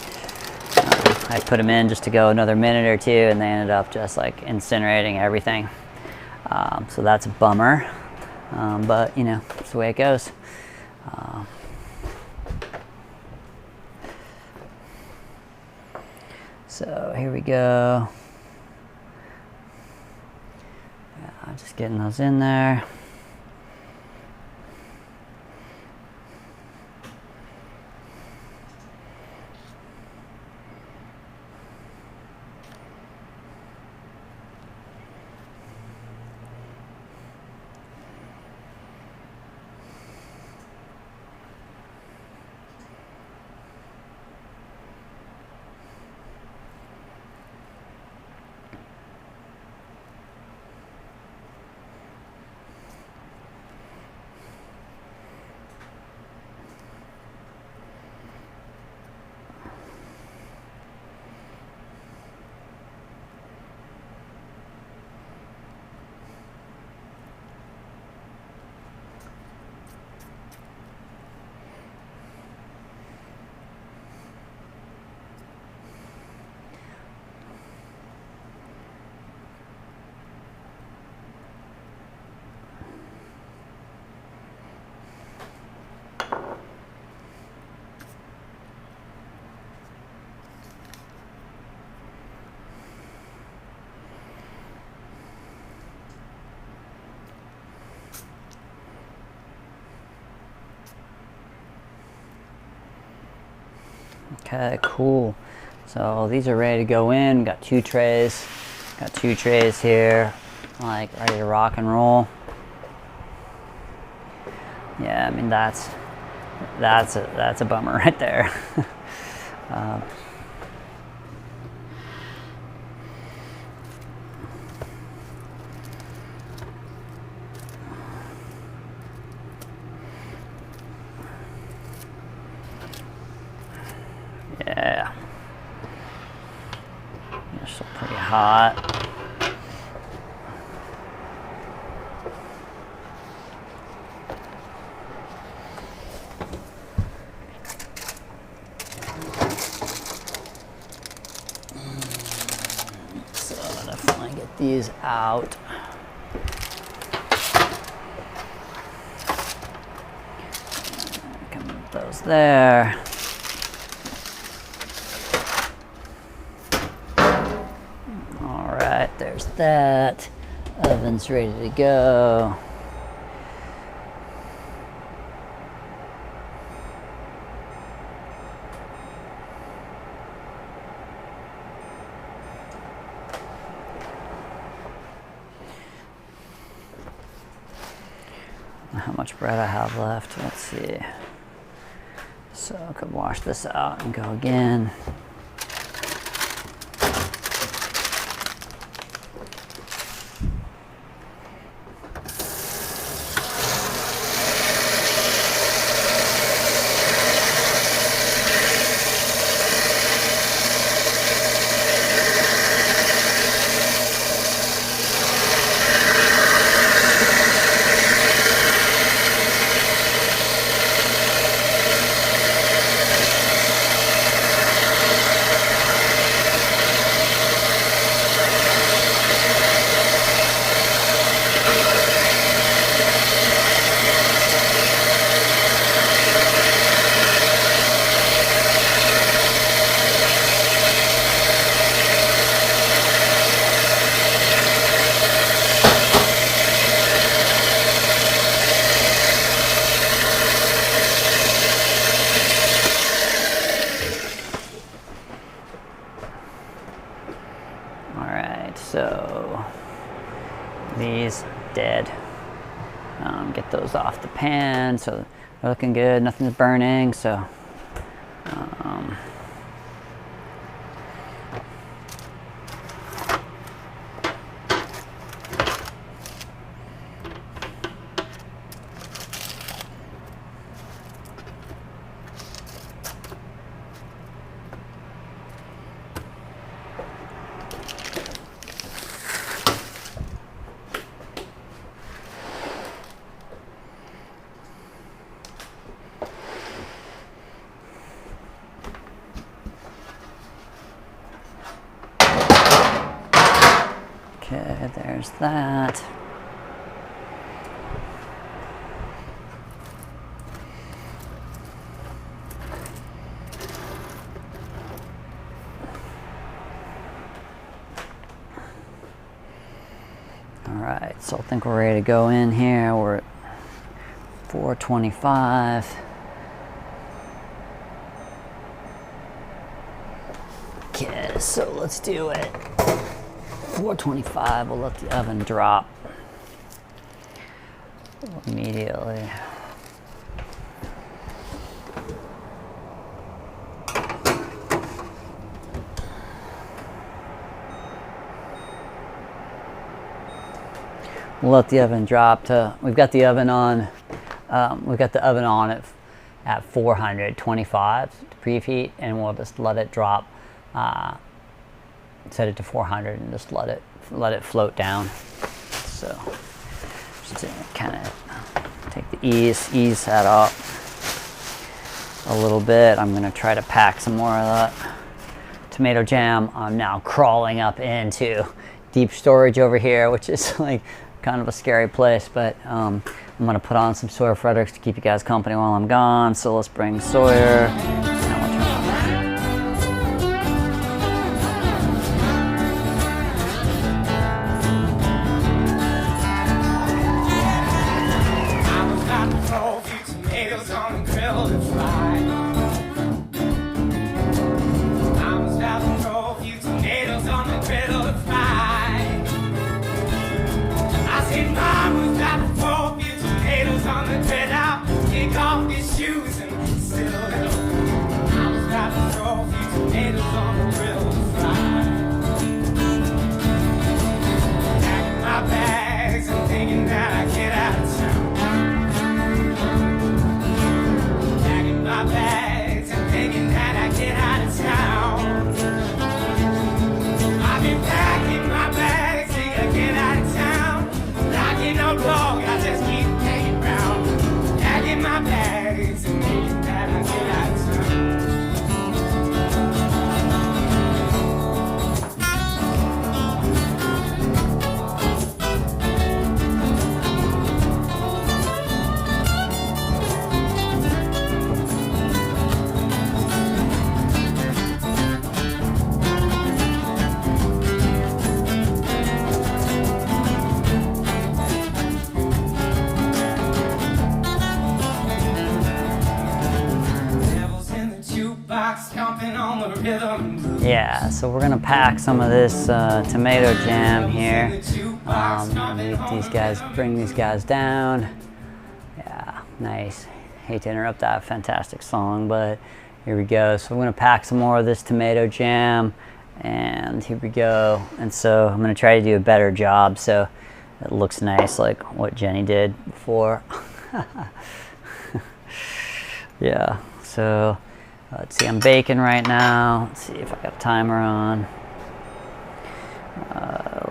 I put them in just to go another minute or 2, and they ended up just like incinerating everything. So that's a bummer. But you know, it's the way it goes. So here we go. Yeah, just getting those in there. Okay, cool. So these are ready to go in. Got 2 trays. Got 2 trays here, like ready to rock and roll. Yeah, I mean that's a bummer right there. Yeah, they're still pretty hot. So definitely get these out. Come with those there. All right, there's that. Oven's ready to go. How much bread I have left? Let's see. So I could wash this out and go again. So these dead. Get those off the pan, so they're looking good. Nothing's burning. So okay, there's that. All right, so I think we're ready to go in here. We're at 425. Okay, so let's do it. 425, we'll let the oven drop immediately. We'll let the oven drop to, we've got the oven on at 425 to preheat, and we'll just let it drop, set it to 400 and just let it float down. So just to kind of take the ease that up a little bit. I'm gonna try to pack some more of that tomato jam. I'm now crawling up into deep storage over here, which is like kind of a scary place, but I'm gonna put on some Sawyer Fredericks to keep you guys company while I'm gone. So let's bring Sawyer. on the railroad ride. Packing my bags and thinking that I get out of town. Packing my bags and thinking that I get out of town. I've been packing my bags, think I get out of town. Locking no dog, I just keep hanging round. Packing my bags and thinking that I get out of town. Devil's in the jukebox, stomping on the rhythm. Yeah, so we're gonna pack some of this tomato jam here. Bring these guys down. Yeah, nice. Hate to interrupt that fantastic song, but here we go. So we're gonna pack some more of this tomato jam, and here we go. And so I'm gonna try to do a better job so it looks nice like what Jenny did before. Yeah, so let's see, I'm baking right now. Let's see if I got a timer on.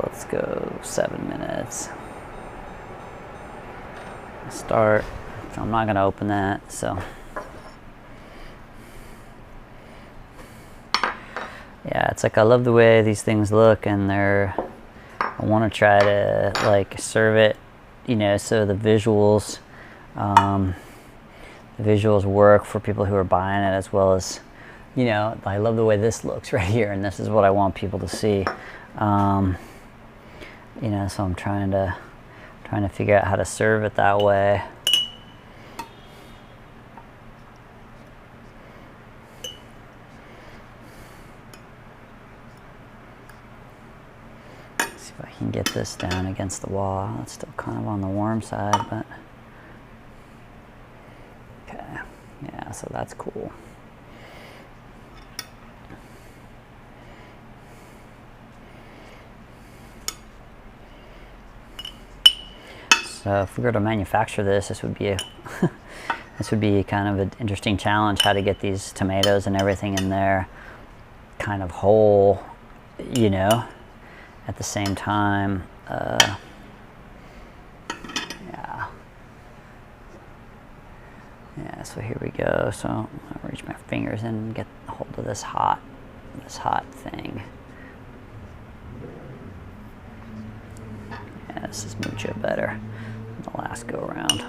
Let's go 7 minutes. Start. So I'm not going to open that. So yeah, it's like I love the way these things look, and I want to try to like serve it, you know, so the visuals work for people who are buying it, as well as, you know, I love the way this looks right here, and this is what I want people to see. You know, so I'm trying to figure out how to serve it that way. See if I can get this down against the wall. It's still kind of on the warm side, but okay, yeah, so that's cool. So if we were to manufacture this, this would be a this would be kind of an interesting challenge, how to get these tomatoes and everything in there kind of whole, you know, at the same time. Yeah, so here we go. So I'll reach my fingers in and get a hold of this hot thing. Yeah, this is mucho better than the last go around.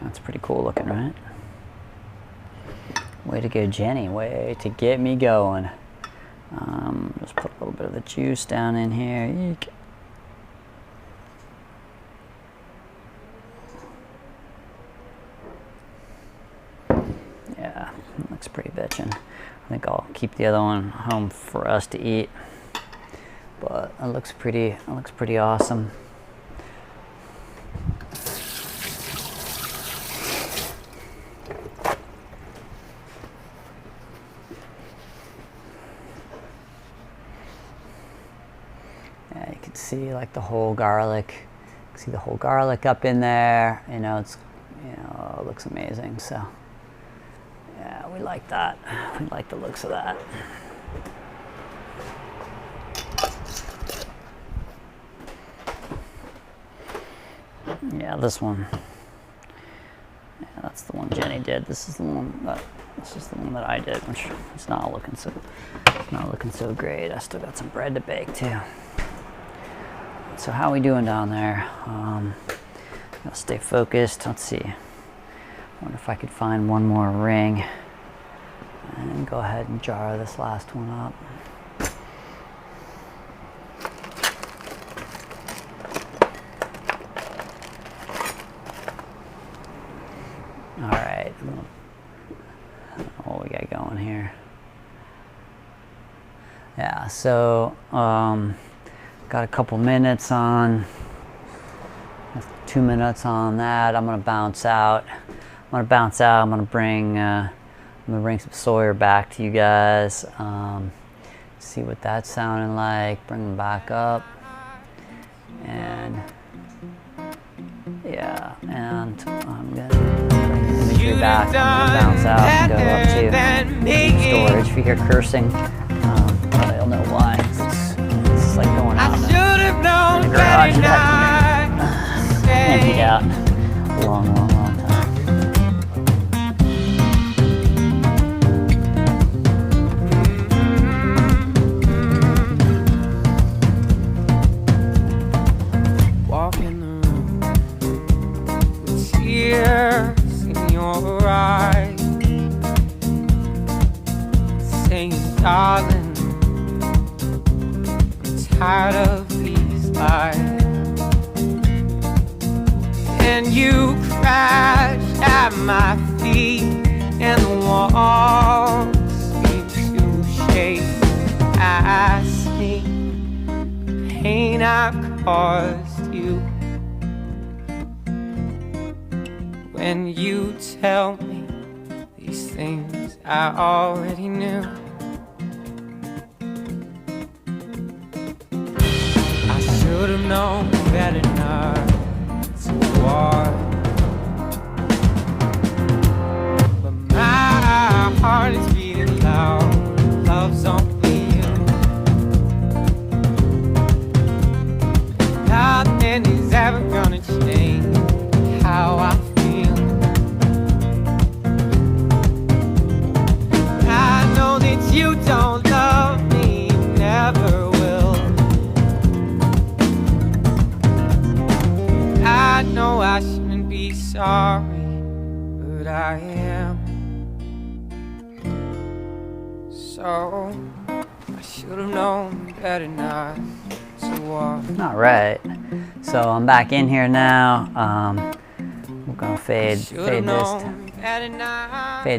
That's pretty cool looking, right? Way to go, Jenny. Way to get me going. Just put a little bit of the juice down in here. Eek. Yeah, looks pretty bitchin'. I think I'll keep the other one home for us to eat. But it looks pretty awesome. Yeah, you can see like the whole garlic. You can see the whole garlic up in there. You know, it looks amazing. So yeah, we like that. We like the looks of that. Yeah, this one. Yeah, that's the one Jenny did. This is the one that I did, which it's not looking so great. I still got some bread to bake too. So how are we doing down there? I'll stay focused. Let's see. I wonder if I could find one more ring and go ahead and jar this last one up. All right. I don't know what we got going here. Yeah, so got a couple minutes on, 2 minutes on that. I'm gonna bounce out. I'm gonna bring some Sawyer back to you guys. See what that's sounding like. Bring them back up, and yeah, and I'm gonna bring the imagery back. I'm gonna bounce out and go up to deep storage. If you hear cursing, well, you'll know why. It's like going out in the garage that emptied out a long time. Walk in the room with tears in your eyes, saying, darling, I'm tired of these lies. And you crash at my feet, and the walls seem to shake. I see the pain I've caused you when you tell me these things I already knew. I should have known better not to walk, but my heart is beating loud. Love's only you. Nothing is ever gonna change how I feel. I know that you don't love me, never will. I know I shouldn't be sorry, but I am. So I should have known better not to walk. All right, so I'm back in here now. We're gonna fade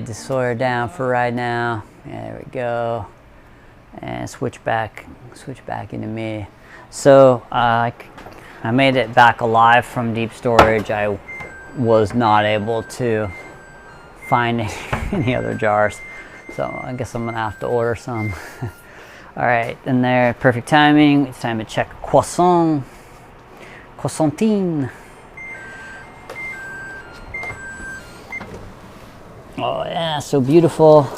this Sawyer down for right now. There we go, and switch back into me. So I made it back alive from deep storage. I was not able to find any other jars, so I guess I'm gonna have to order some. All right, and there, perfect timing. It's time to check croissantine. Oh yeah, so beautiful.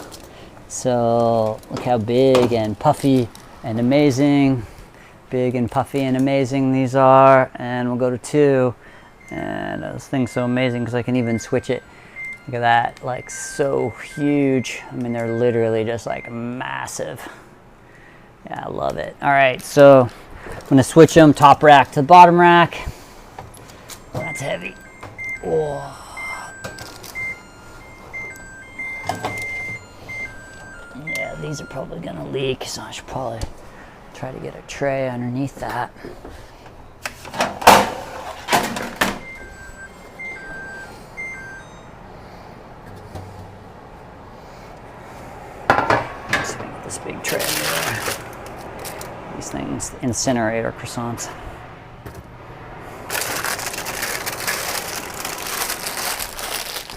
So look how big and puffy and amazing. Big and puffy and amazing these are. And we'll go to 2. And this thing's so amazing because I can even switch it. Look at that, like so huge. I mean, they're literally just like massive. Yeah, I love it. All right, so I'm gonna switch them top rack to bottom rack. Oh, that's heavy. Oh. Yeah, these are probably gonna leak, so I should probably try to get a tray underneath that. Let's see if I can get this big tray under there. These things incinerate our croissants.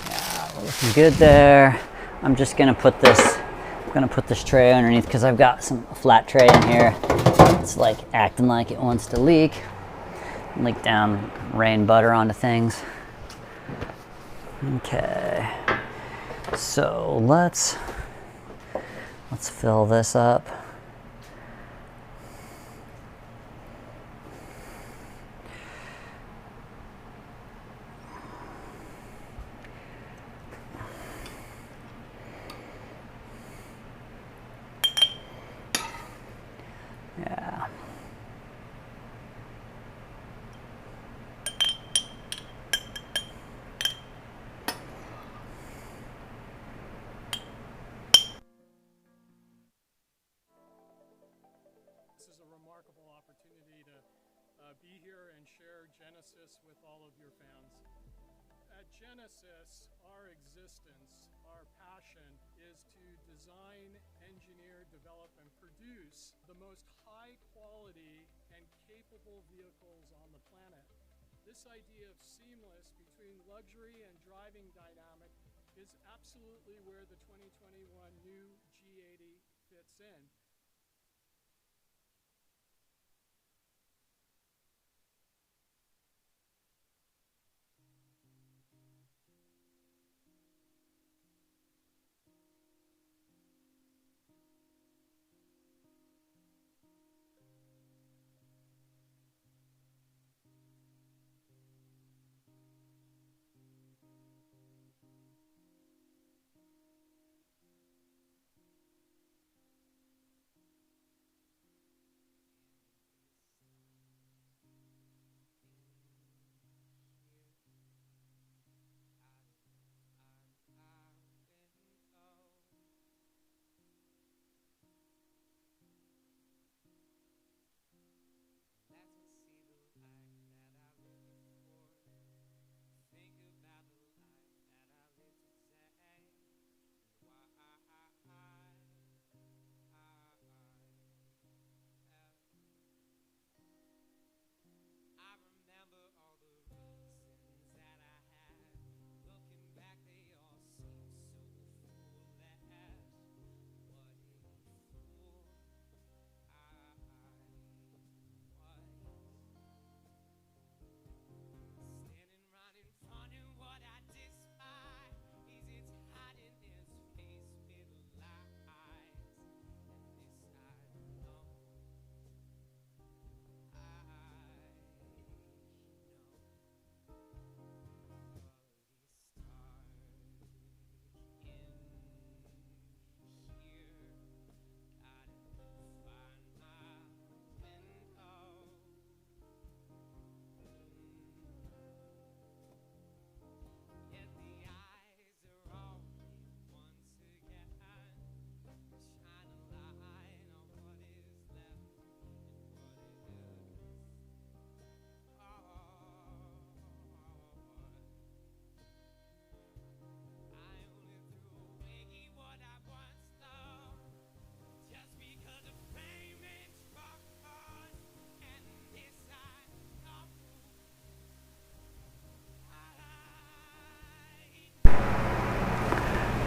Yeah, we're looking good there. I'm just gonna put this tray underneath because I've got a flat tray in here. It's like acting like it wants to leak down rain butter onto things. Okay, so let's fill this up. Yeah. This is a remarkable opportunity to be here and share Genesis with all of your fans. At Genesis, our existence, our passion is to design, engineer, develop, and produce the most high quality and capable vehicles on the planet. This idea of seamless between luxury and driving dynamic is absolutely where the 2021 new G80 fits in.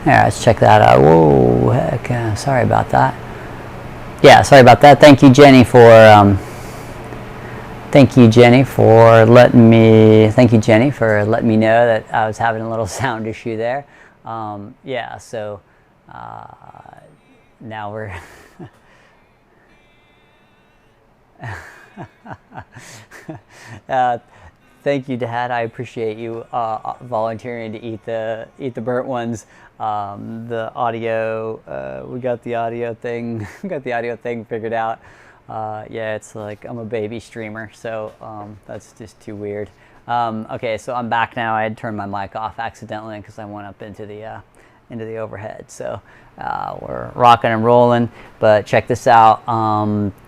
Yeah, let's check that out. Whoa, heck, sorry about that. Yeah, sorry about that. Thank you, Jenny, for letting me know that I was having a little sound issue there. Yeah, so now we're thank you, Dad. I appreciate you volunteering to eat the burnt ones. The audio, we got the audio thing. We got the audio thing figured out. Yeah, it's like I'm a baby streamer, so that's just too weird. Okay, so I'm back now. I had turned my mic off accidentally because I went up into the overhead. So we're rocking and rolling. But check this out.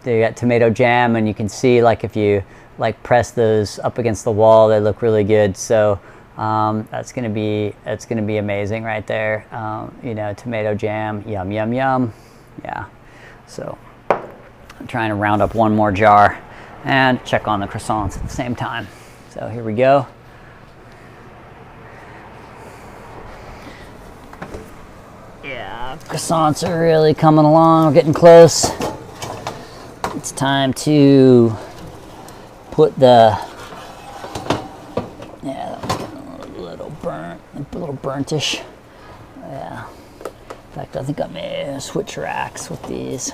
They got tomato jam, and you can see, like, if you like press those up against the wall, they look really good. So that's gonna be amazing right there. You know, tomato jam, yum yum yum. Yeah. So I'm trying to round up one more jar and check on the croissants at the same time. So here we go. Yeah, croissants are really coming along. We're getting close. It's time to put the, yeah, that one's getting a little burnt, a little burntish. Yeah. In fact, I think I may switch racks with these.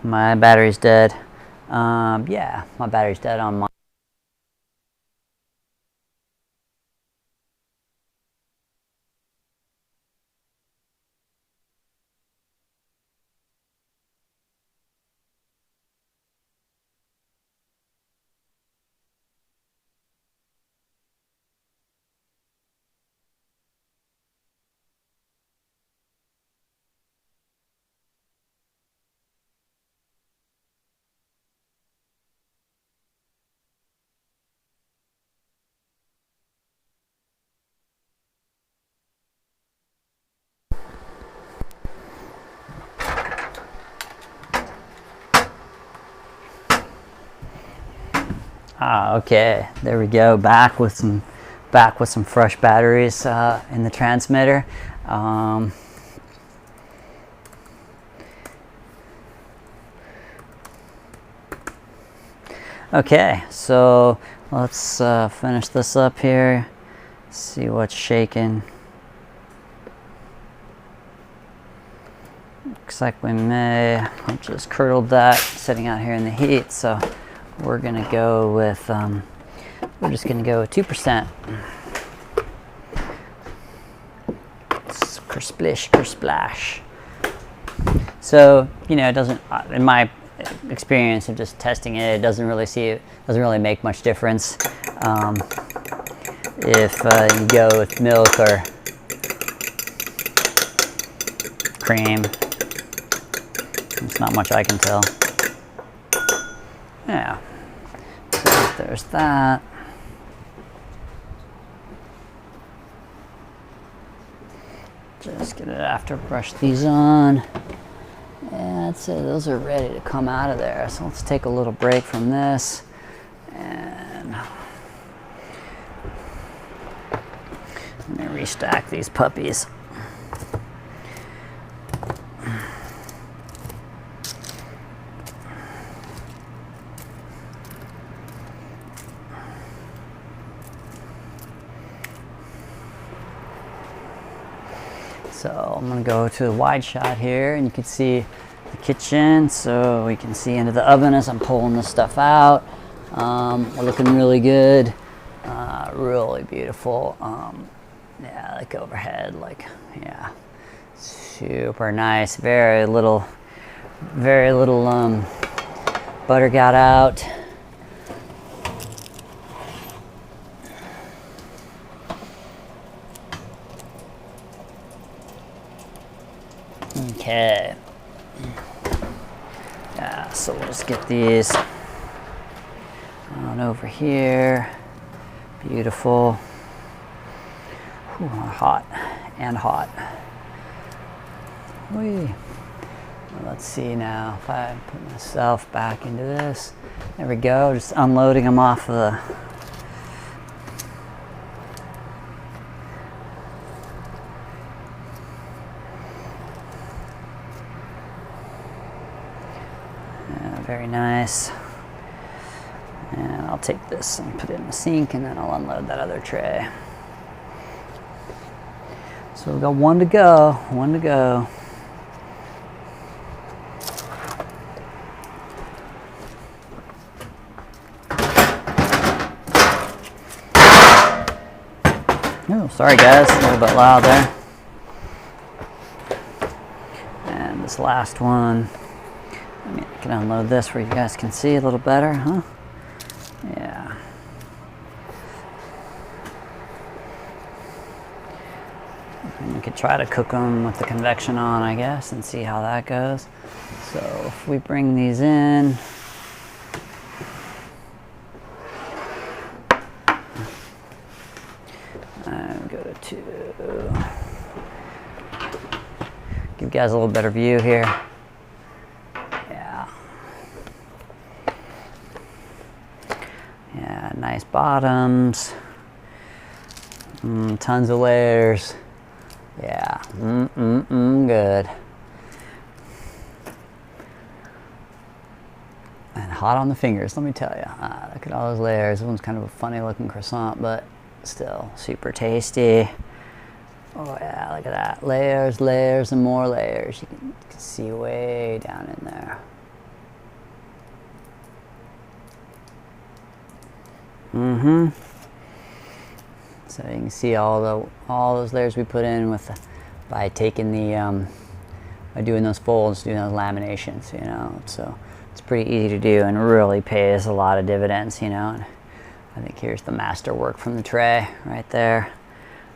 My battery's dead. Yeah, my battery's dead on my. Okay, there we go. Back with some fresh batteries in the transmitter. Okay, so let's finish this up here. See what's shaking. Looks like we may have just curdled that sitting out here in the heat, so we're gonna go with we're just gonna go with 2%. Kersplish, kersplash. So it doesn't, in my experience of just testing it, it doesn't really make much difference if you go with milk or cream. It's not much I can tell. Yeah, so there's that. Just get it after, brush these on. And that's it, those are ready to come out of there. So let's take a little break from this. And let me restack these puppies. So I'm gonna go to the wide shot here, and you can see the kitchen, so we can see into the oven as I'm pulling this stuff out. We're looking really good, really beautiful. Yeah, like overhead, yeah, super nice. Very little butter got out. Okay. Yeah, so we'll just get these on over here. Beautiful. Whew, hot and hot. Whee. Let's see now if I put myself back into this. There we go, just unloading them off of the very nice. And I'll take this and put it in the sink, and then I'll unload that other tray. So we've got one to go, one to go. Oh, sorry guys, a little bit loud there. And this last one, I can unload this where you guys can see a little better, huh? Yeah. And you could try to cook them with the convection on, I guess, and see how that goes. So if we bring these in, and go to 2. Give you guys a little better view here. Yeah, nice bottoms. Tons of layers. Yeah, good. And hot on the fingers, let me tell you. Look at all those layers. This one's kind of a funny looking croissant, but still super tasty. Oh yeah, look at that. Layers, layers, and more layers. You can see way down in there. So you can see all those layers we put in by taking by doing those folds, doing those laminations, you know. So it's pretty easy to do and really pays a lot of dividends, you know. And I think here's the masterwork from the tray right there.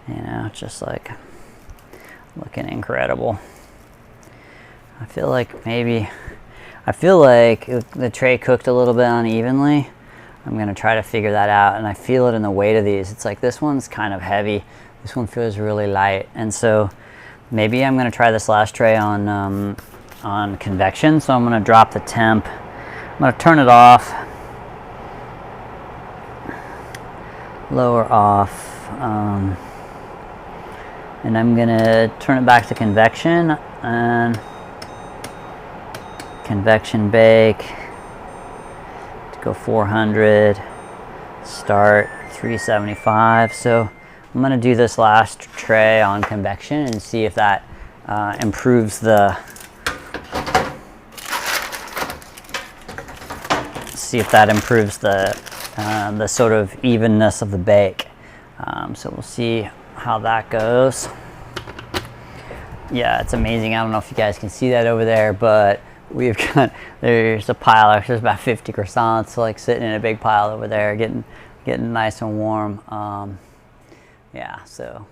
You know, just like looking incredible. I feel like the tray cooked a little bit unevenly. I'm gonna try to figure that out, and I feel it in the weight of these. It's like this one's kind of heavy, this one feels really light, and so maybe I'm gonna try this last tray on convection. So I'm gonna drop the temp. I'm gonna turn it off, lower off, and I'm gonna turn it back to convection and convection bake. Go 400, start 375. So I'm gonna do this last tray on convection and see if that improves the sort of evenness of the bake. So we'll see how that goes. Yeah, it's amazing. I don't know if you guys can see that over there, but we've got, there's a pile, there's about 50 croissants like sitting in a big pile over there, getting nice and warm. Yeah, so,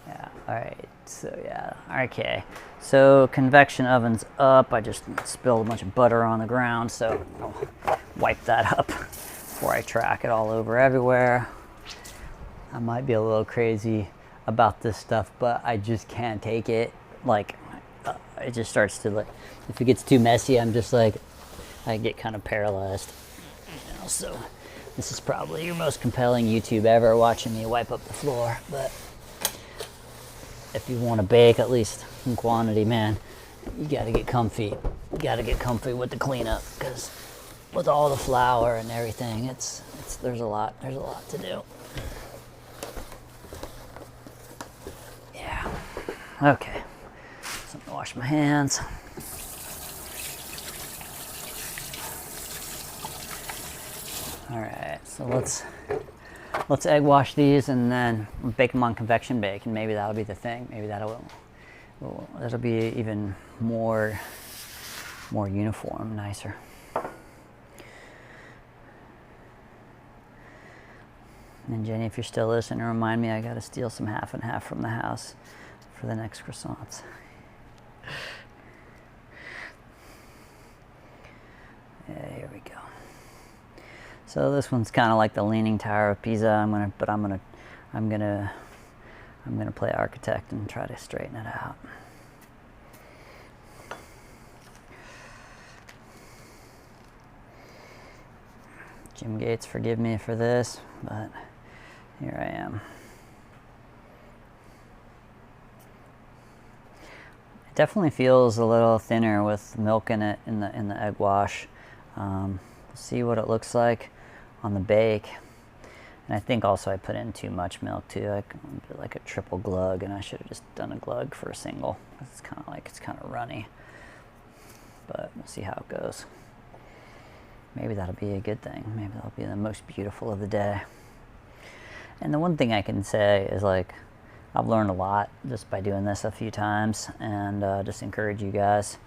yeah, all right, so yeah, okay. So convection oven's up. I just spilled a bunch of butter on the ground, so I'll wipe that up before I track it all over everywhere. I might be a little crazy about this stuff, but I just can't take it. Like, it just starts to, like, if it gets too messy, I'm just like, I get kind of paralyzed, you know. So this is probably your most compelling YouTube ever, watching me wipe up the floor. But if you want to bake, at least in quantity, man, you got to get comfy. You got to get comfy with the cleanup, because with all the flour and everything, there's a lot to do. Yeah. Okay. So I'm gonna wash my hands. All right, so let's egg wash these and then bake them on convection bake, and maybe that'll be the thing. Maybe that'll be even more uniform, nicer. And Jenny, if you're still listening, remind me I gotta steal some half and half from the house for the next croissants. Yeah, here we go. So this one's kind of like the Leaning Tower of Pisa. I'm gonna play architect and try to straighten it out. Jim Gates, forgive me for this, but here I am. It definitely feels a little thinner with milk in it in the egg wash. We'll see what it looks like on the bake. And I think also I put in too much milk too, like a triple glug, and I should have just done a glug for a single. It's kind of runny, but we'll see how it goes. Maybe that'll be a good thing. Maybe that'll be the most beautiful of the day. And the one thing I can say is, like, I've learned a lot just by doing this a few times, and just encourage you guys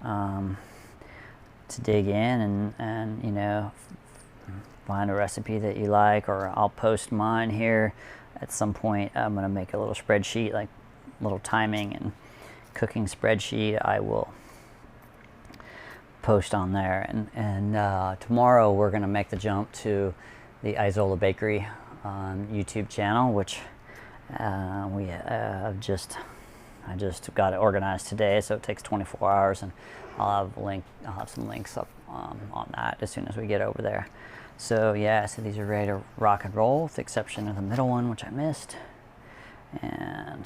to dig in and you know, find a recipe that you like, or I'll post mine here at some point. I'm gonna make a little spreadsheet, like little timing and cooking spreadsheet. I will post on there, and tomorrow we're gonna make the jump to the Izola Bakery YouTube channel, which I just got it organized today, so it takes 24 hours, and I'll have some links up on that as soon as we get over there. So yeah, so these are ready to rock and roll, with the exception of the middle one, which I missed. And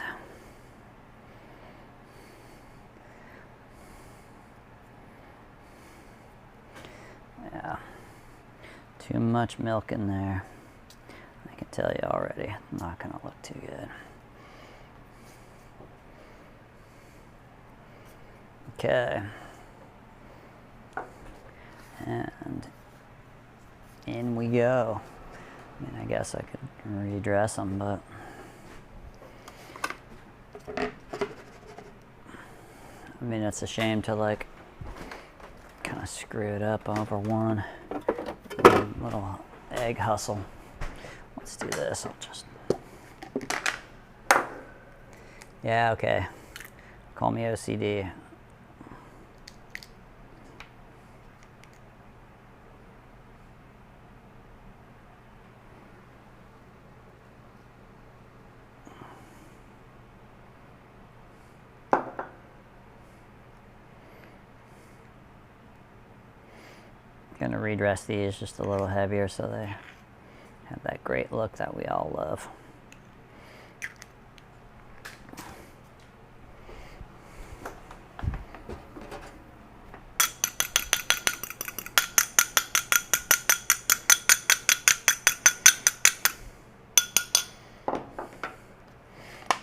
yeah, too much milk in there. I can tell you already, not gonna look too good. Okay. And in we go. I mean, I guess I could redress them, but I mean, it's a shame to like kind of screw it up over one little egg hustle. Let's do this. I'll just, yeah, okay. Call me OCD. Gonna redress these just a little heavier so they have that great look that we all love.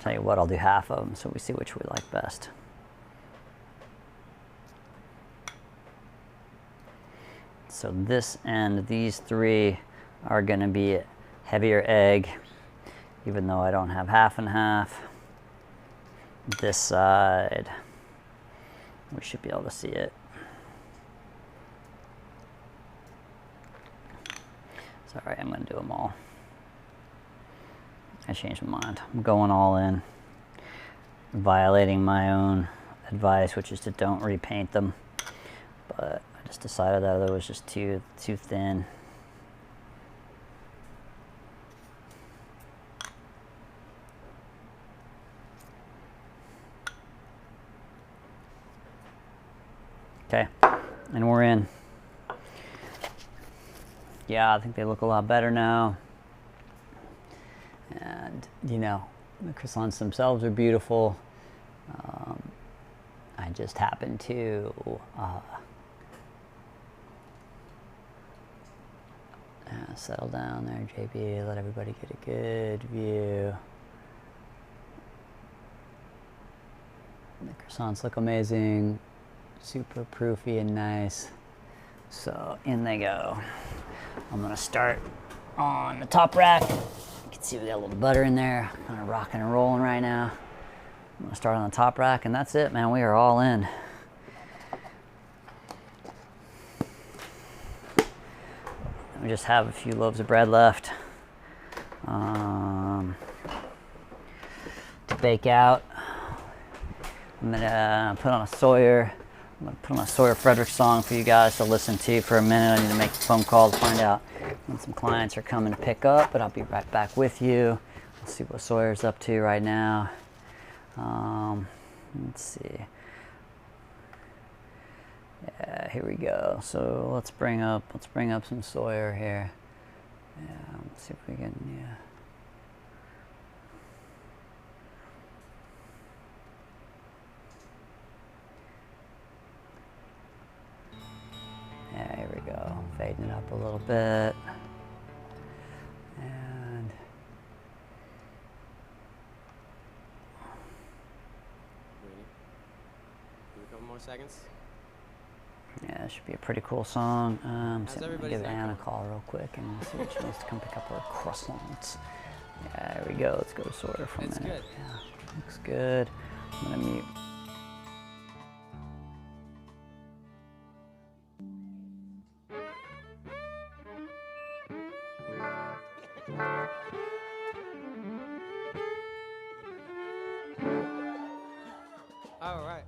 Tell you what, I'll do half of them so we see which we like best. So this end, these three are going to be heavier egg, even though I don't have half and half. This side, we should be able to see it. It's all right, I'm going to do them all. I changed my mind. I'm going all in, violating my own advice, which is to don't repaint them. But I just decided that it was just too thin. Okay, and we're in. Yeah, I think they look a lot better now. And, you know, the croissants themselves are beautiful. I just happened to settle down there, JB, let everybody get a good view. The croissants look amazing, super proofy and nice. So in they go. I'm gonna start on the top rack. You can see we got a little butter in there, kind of rocking and rolling right now. I'm gonna start on the top rack, and that's it, man. We are all in. We just have a few loaves of bread left to bake out. I'm gonna put on a Sawyer. I'm gonna put on a Sawyer Frederick song for you guys to listen to for a minute. I need to make a phone call to find out when some clients are coming to pick up, but I'll be right back with you. Let's see what Sawyer's up to right now. Let's see. Yeah, here we go. So let's bring up some Sawyer here. Yeah, let's see if we can, yeah. Yeah, here we go. Fading it up a little bit. And ready? Give it a couple more seconds. yeah, it should be a pretty cool song. So I'm gonna everybody's give night Anna a going? call real quick and see if she wants to come pick up her croissants. Yeah, there we go. Let's go to Sawyer for a It's minute. good. Yeah, looks good. I'm gonna mute. All right.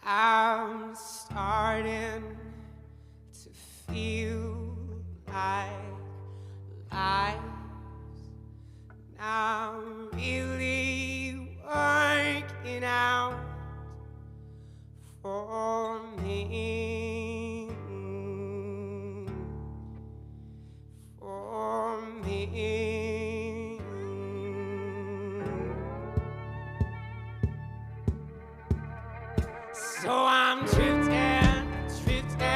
I'm starting to feel like life's not really working out for me. For me. So I'm drifting through the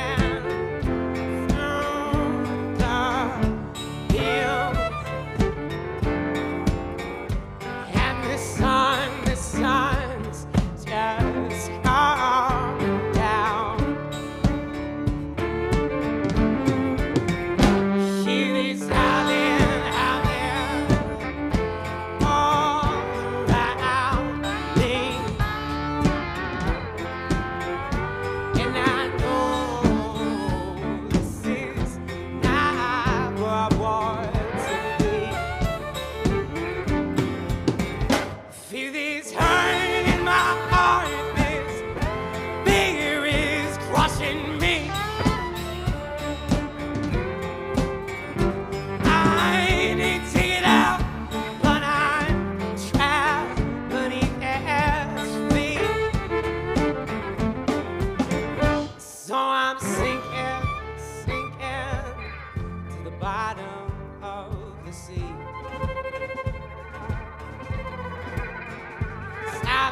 hills.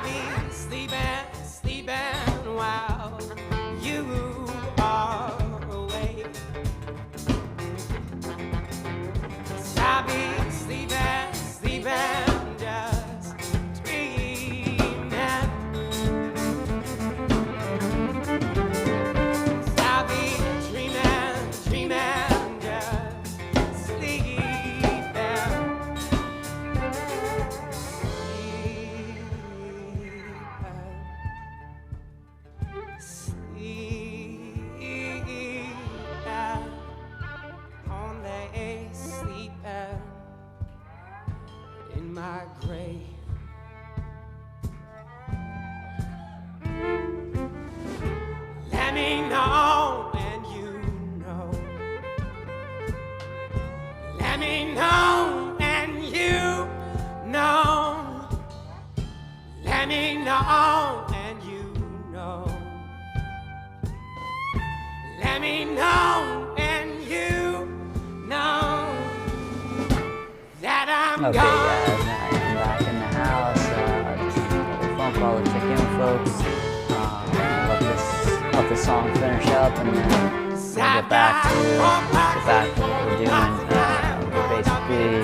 be sleeping, sleeping while you are away. I'll be sleeping, sleeping, just dreaming. I'll be dreaming, dreaming, just sleeping. Only sleeping in my grave. Let me know when you know. Let me know when you know. Let me know when you know. Let me know when you know that I'm Okay, gone. guys, now I'm back in the house. Just a phone call to check in with folks. Let this song finish up, and then we'll get back to what we're doing. We're basically,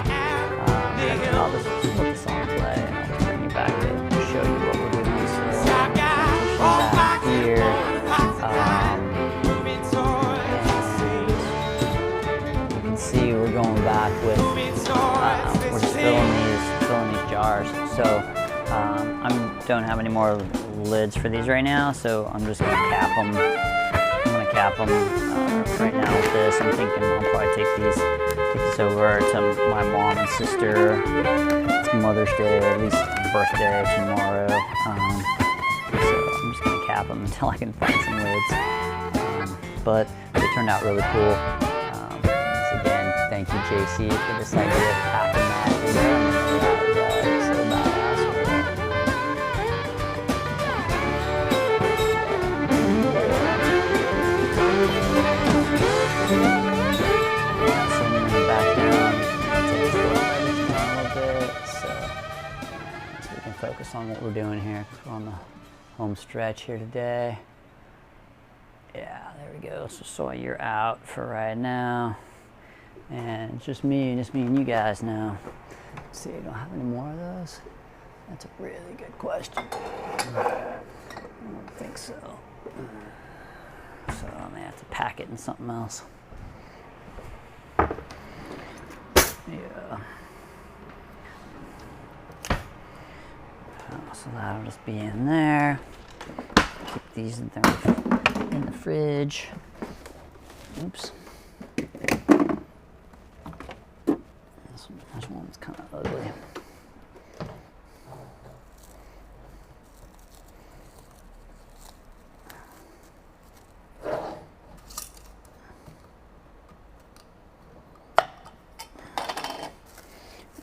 I'll just let the song play, and I'll bring you back to show you what we're doing. So, back here. You can see we're going back with, we're just filling these jars. So I don't have any more lids for these right now, so I'm just gonna cap them. I'm gonna cap them right now with this. I'm thinking I'll probably take this over to my mom and sister. It's Mother's Day, at least birthday tomorrow. So I'm just gonna cap them until I can find some lids. But they turned out really cool. So again, thank you, JC, for this idea of packing that in there. That was so badass. Back down, take the lights down a little bit, so we can focus on what we're doing here. We're on the home stretch here today. Yeah, there we go. So you're out for right now, and it's just me and you guys now. Let's see, I don't have any more of those. That's a really good question. I don't think so. So I may have to pack it in something else. Yeah. So that'll just be in there. Keep these in the fridge. Oops. This one's kind of ugly.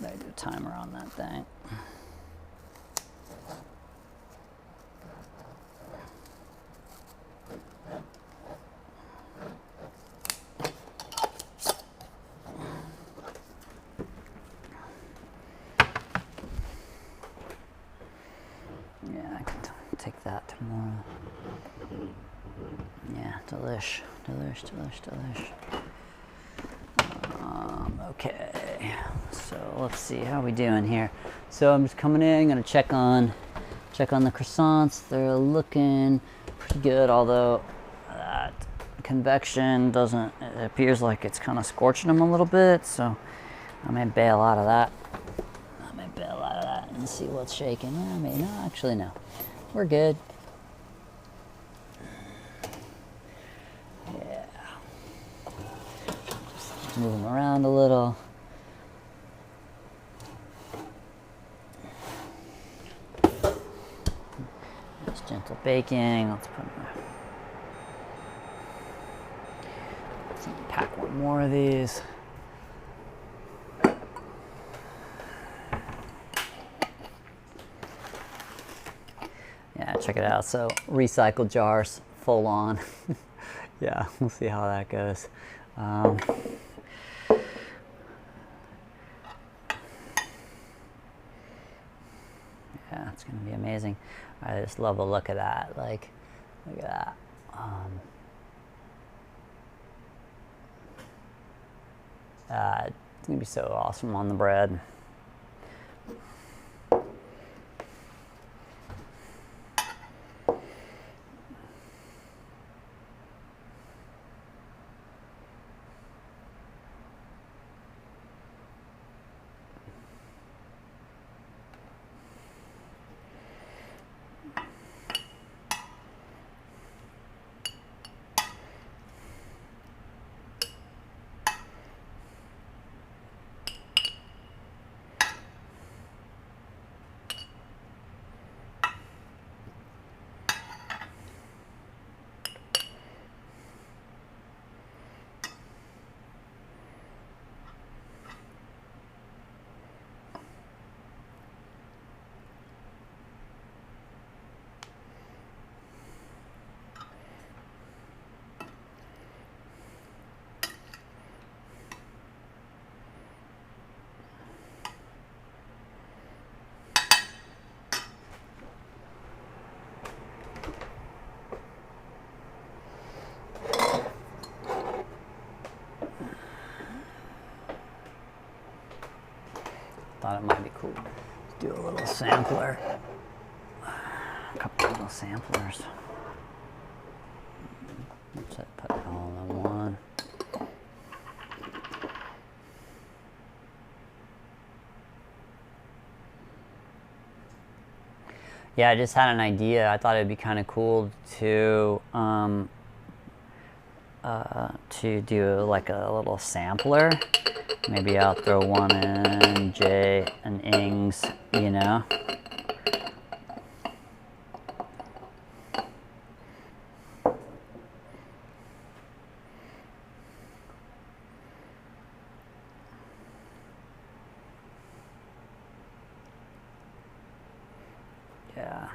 Better do a timer on that thing. Yeah, I can take that tomorrow. Yeah, delish. Okay, so let's see how we doing here. So I'm just coming in, gonna check on the croissants. They're looking pretty good, although that convection doesn't. It appears like it's kind of scorching them a little bit. So I may bail out of that. And see what's shaking. I mean, no, actually no, we're good. Yeah. Just move them around a little. Just gentle baking. Let's pack one more of these. Yeah, check it out. So recycled jars, full on. Yeah, we'll see how that goes. Yeah, That's going to be amazing. I just love the look of that. Like, look at that. It's going to be so awesome on the bread. Thought it might be cool to do a little sampler. A couple little samplers. Oops, I put it all in one. Yeah, I just had an idea. I thought it'd be kind of cool to do like a little sampler. Maybe I'll throw one in J and Ings, you know. Yeah.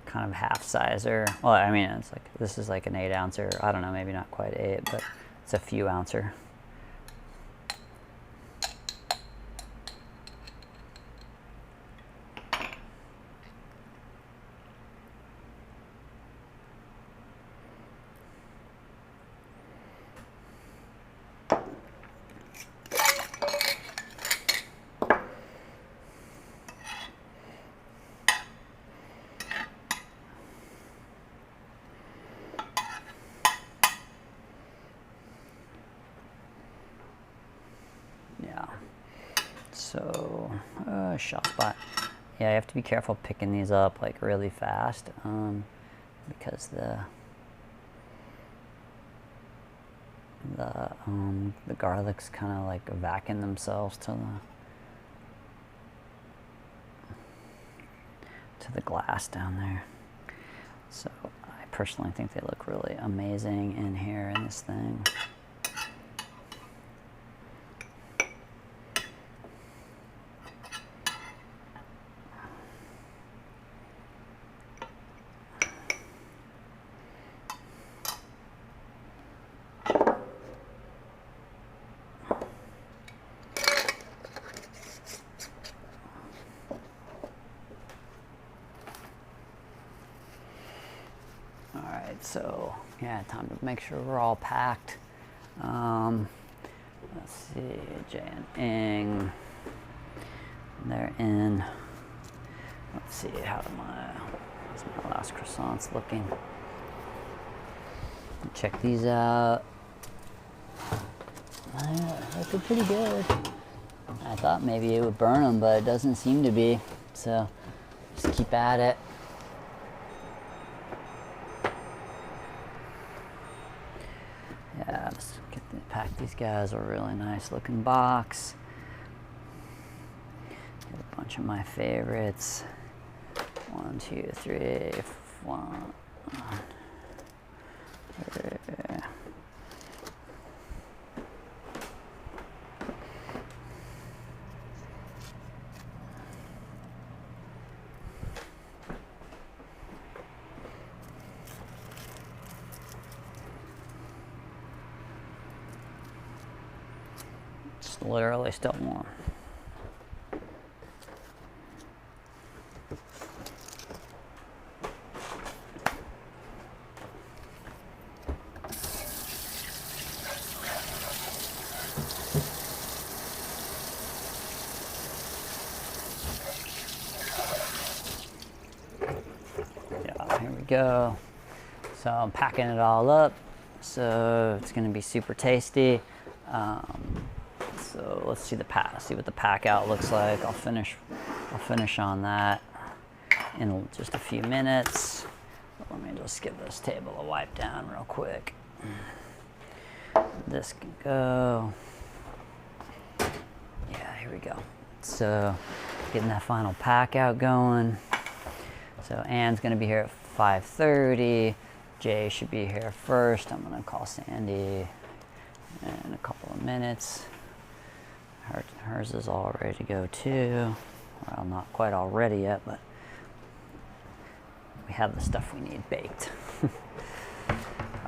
Kind of half sizer. Well, I mean, it's like, this is like an 8 ouncer. I don't know, maybe not quite 8, but it's a few ouncer. Yeah. So, shot spot. Yeah, you have to be careful picking these up like really fast, because the garlics kind of like vacuum themselves to the glass down there. So I personally think they look really amazing in here in this thing. So yeah, time to make sure we're all packed. Let's see, J and Ing, they're in. Let's see, how's my last croissants looking? Check these out. Looking pretty good. I thought maybe it would burn them, but it doesn't seem to be. So just keep at it. Yeah, let's pack these guys a really nice looking box. Get a bunch of my favorites. 1, 2, 3, 1. Literally still warm. we go. So I'm packing it all up. So it's going to be super tasty. So let's see see what the pack out looks like. I'll finish on that in just a few minutes. Let me just give this table a wipe down real quick. This can go. Yeah, here we go. So getting that final pack out going. So Anne's going to be here at 5:30. Jay should be here first. I'm going to call Sandy in a couple of minutes. Hers is all ready to go too. Well, not quite all ready yet, but we have the stuff we need baked.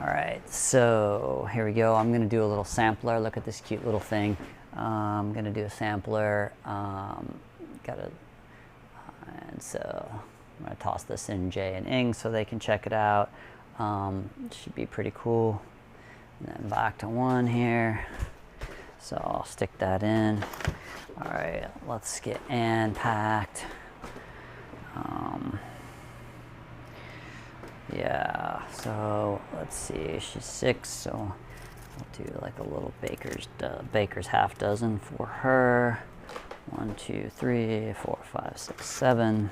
All right, so here we go. I'm going to do a little sampler. Look at this cute little thing. I'm going to do a sampler. And so I'm going to toss this in Jay and Ing so they can check it out. It should be pretty cool. And then back to one here. So I'll stick that in. All right, let's get Anne packed. Yeah, so let's see, she's 6, so I'll do like a little baker's half dozen for her. 1, 2, 3, 4, 5, 6, 7.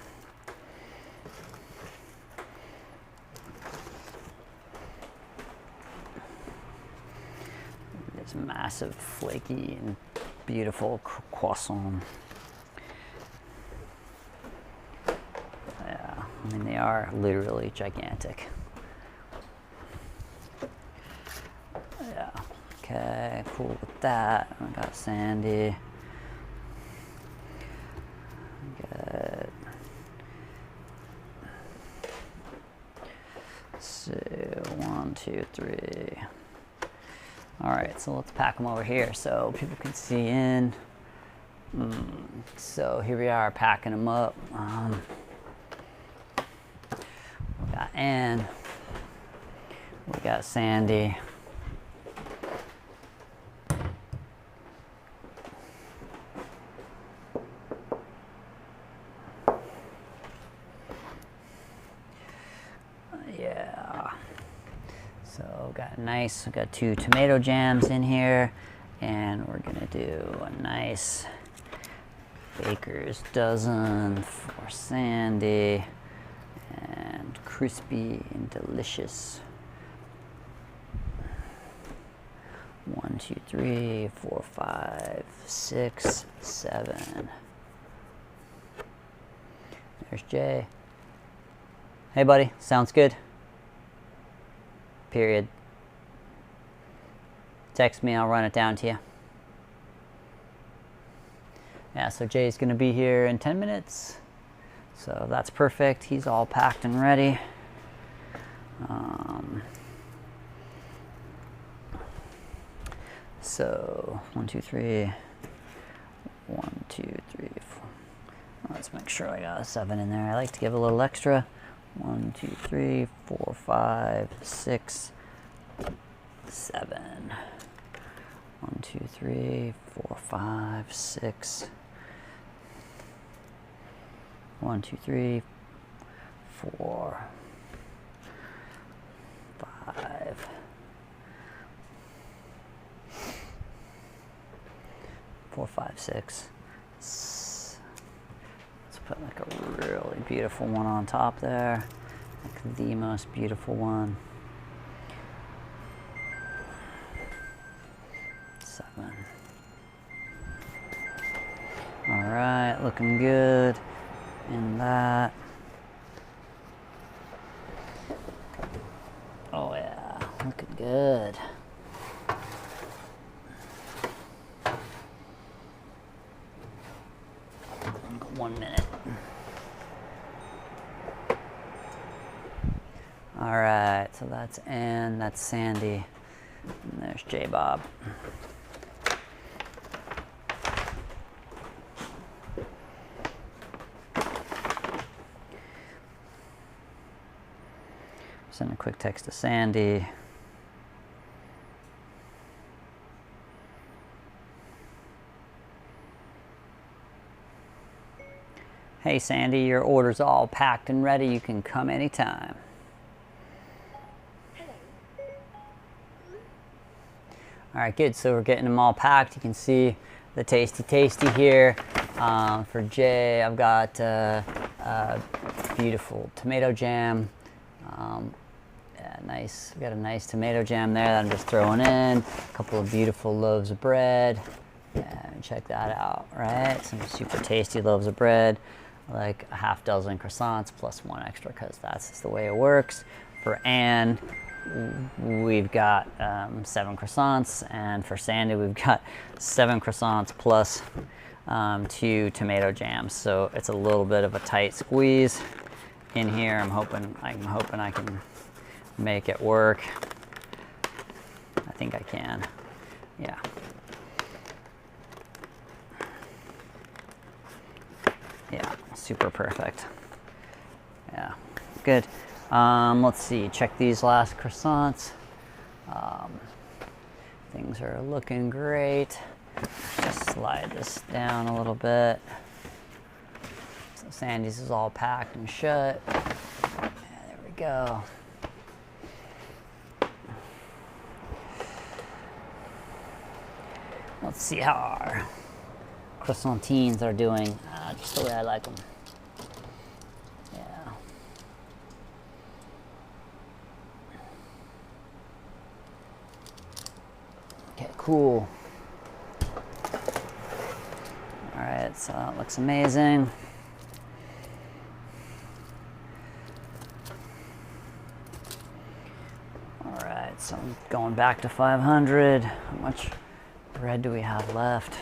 This massive, flaky, and beautiful croissant. Yeah, I mean, they are literally gigantic. Yeah, okay, cool with that. I got Sandy. Good. So, 1, 2, 3. All right, so let's pack them over here so people can see in. So here we are packing them up. We got Anne. We got Sandy. Yeah. So we got 2 tomato jams in here, and we're gonna do a nice baker's dozen for Sandy, and crispy and delicious. 1, 2, 3, 4, 5, 6, 7. There's Jay. Hey buddy, sounds good? Period. Text me, I'll run it down to you. Yeah, so Jay's gonna be here in 10 minutes. So that's perfect. He's all packed and ready. So 1, 2, 3. 1, 2, 3, 4. Let's make sure I got a 7 in there. I like to give a little extra. 1, 2, 3, 4, 5, 6, 7. 1, 2, 3, 4, 5, 6. 1, 2, 3, 4, 5. 4, 5, 6. Let's put like a really beautiful one on top there. Like the most beautiful one. 7. All right, looking good in that. Oh yeah, looking good. Got 1 minute. All right, so that's Ann, that's Sandy, and there's J Bob. Send a quick text to Sandy. Hey Sandy, your order's all packed and ready. You can come anytime. All right, good. So we're getting them all packed. You can see the tasty here. For Jay, I've got beautiful tomato jam. Yeah, nice. We got a nice tomato jam there that I'm just throwing in. A couple of beautiful loaves of bread. And check that out, right? Some super tasty loaves of bread, like a half dozen croissants plus one extra, because that's just the way it works. For Anne, we've got 7 croissants, and for Sandy, we've got 7 croissants plus 2 tomato jams. So it's a little bit of a tight squeeze in here. I'm hoping I can make it work. I think I can. Yeah. Yeah, super perfect. Yeah, good. Let's see, check these last croissants. Things are looking great. Just slide this down a little bit. So Sandy's is all packed and shut. Yeah, there we go. Let's see how our croissantines are doing, just the way I like them. Yeah. Okay, cool. All right, so that looks amazing. All right, so I'm going back to 500. How much bread do we have left?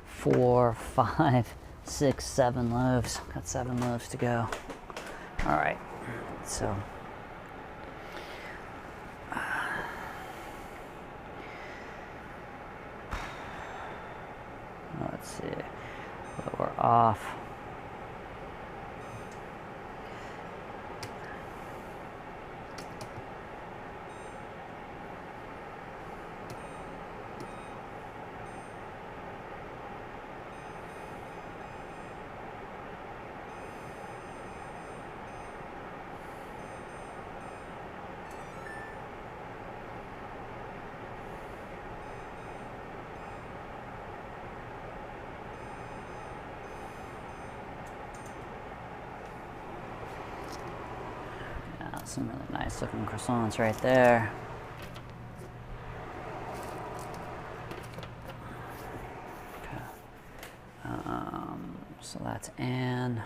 4, 5, 6, 7 loaves. Got 7 loaves to go. All right, so let's see. We're off. Some really nice looking croissants right there. Okay. So that's Anne.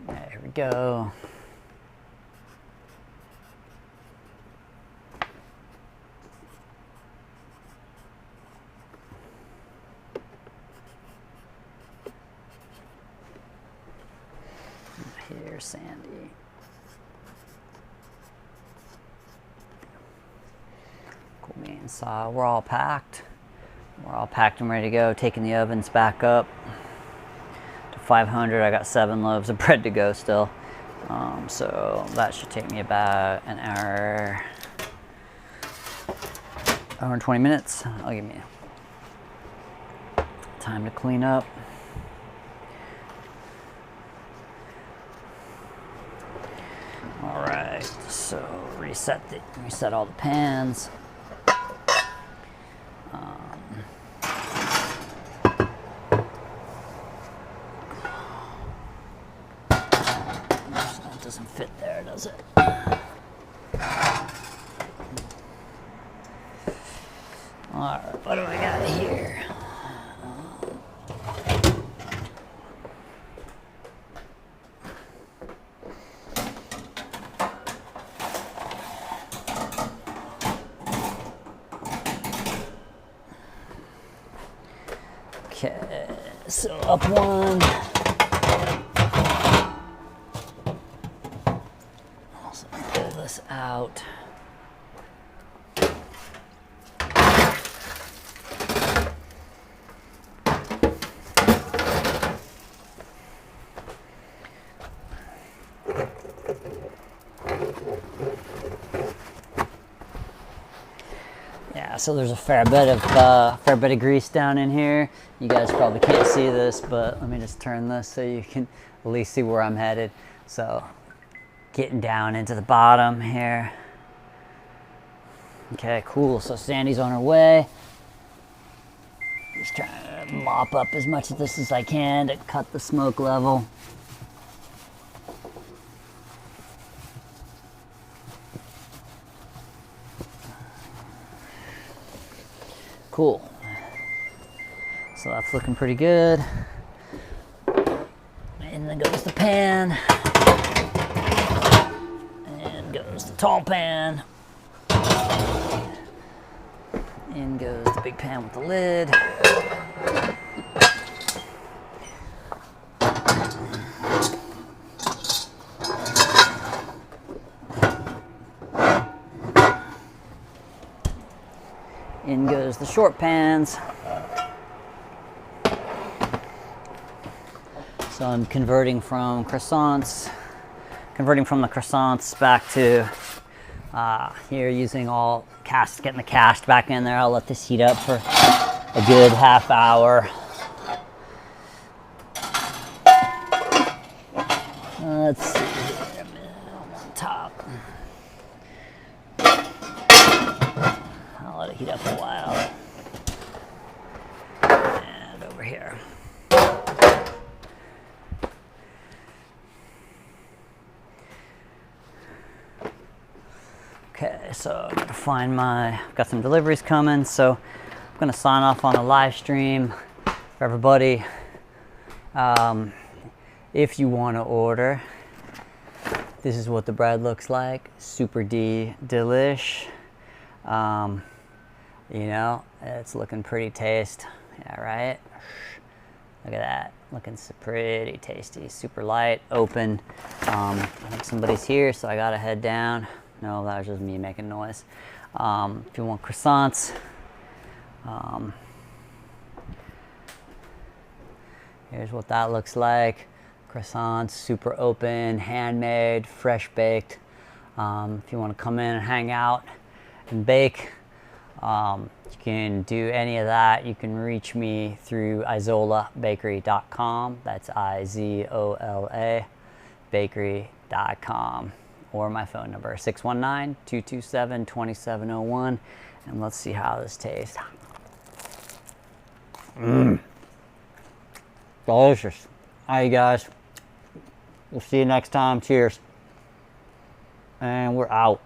There we go. Here, Sandy. Cool beans. We're all packed. We're all packed and ready to go. Taking the ovens back up to 500. I got 7 loaves of bread to go still. So that should take me about an hour and 20 minutes. I'll give me time to clean up. All right, so reset all the pans. That doesn't fit there, does it? All right, what do I got here? Okay, so up 1. this out. Yeah, so there's a fair bit of grease down in here. You guys probably can't see this, but let me just turn this so you can at least see where I'm headed. So, getting down into the bottom here. Okay, cool. So Sandy's on her way. Just trying to mop up as much of this as I can to cut the smoke level. Cool. So that's looking pretty good. And then goes the pan. And goes the tall pan. In goes the big pan with the lid. In goes the short pans. So I'm converting from the croissants back to here, using all cast, getting the cast back in there. I'll let this heat up for a good half hour. Let's see here, on top. I'll let it heat up a while. And over here. Okay, so I'm gonna find I've got some deliveries coming, so I'm gonna sign off on the live stream for everybody. If you want to order, this is what the bread looks like. Super delish. You know, it's looking pretty tasty. Yeah, right? Look at that. Looking pretty tasty. Super light, open. I think somebody's here, so I gotta head down. No, that was just me making noise. If you want croissants, here's what that looks like. Croissants, super open, handmade, fresh baked. If you want to come in and hang out and bake, you can do any of that. You can reach me through izolabakery.com. That's IZOLA bakery.com. Or my phone number, 619-227-2701. And let's see how this tastes. Delicious. All right, guys. We'll see you next time. Cheers. And we're out.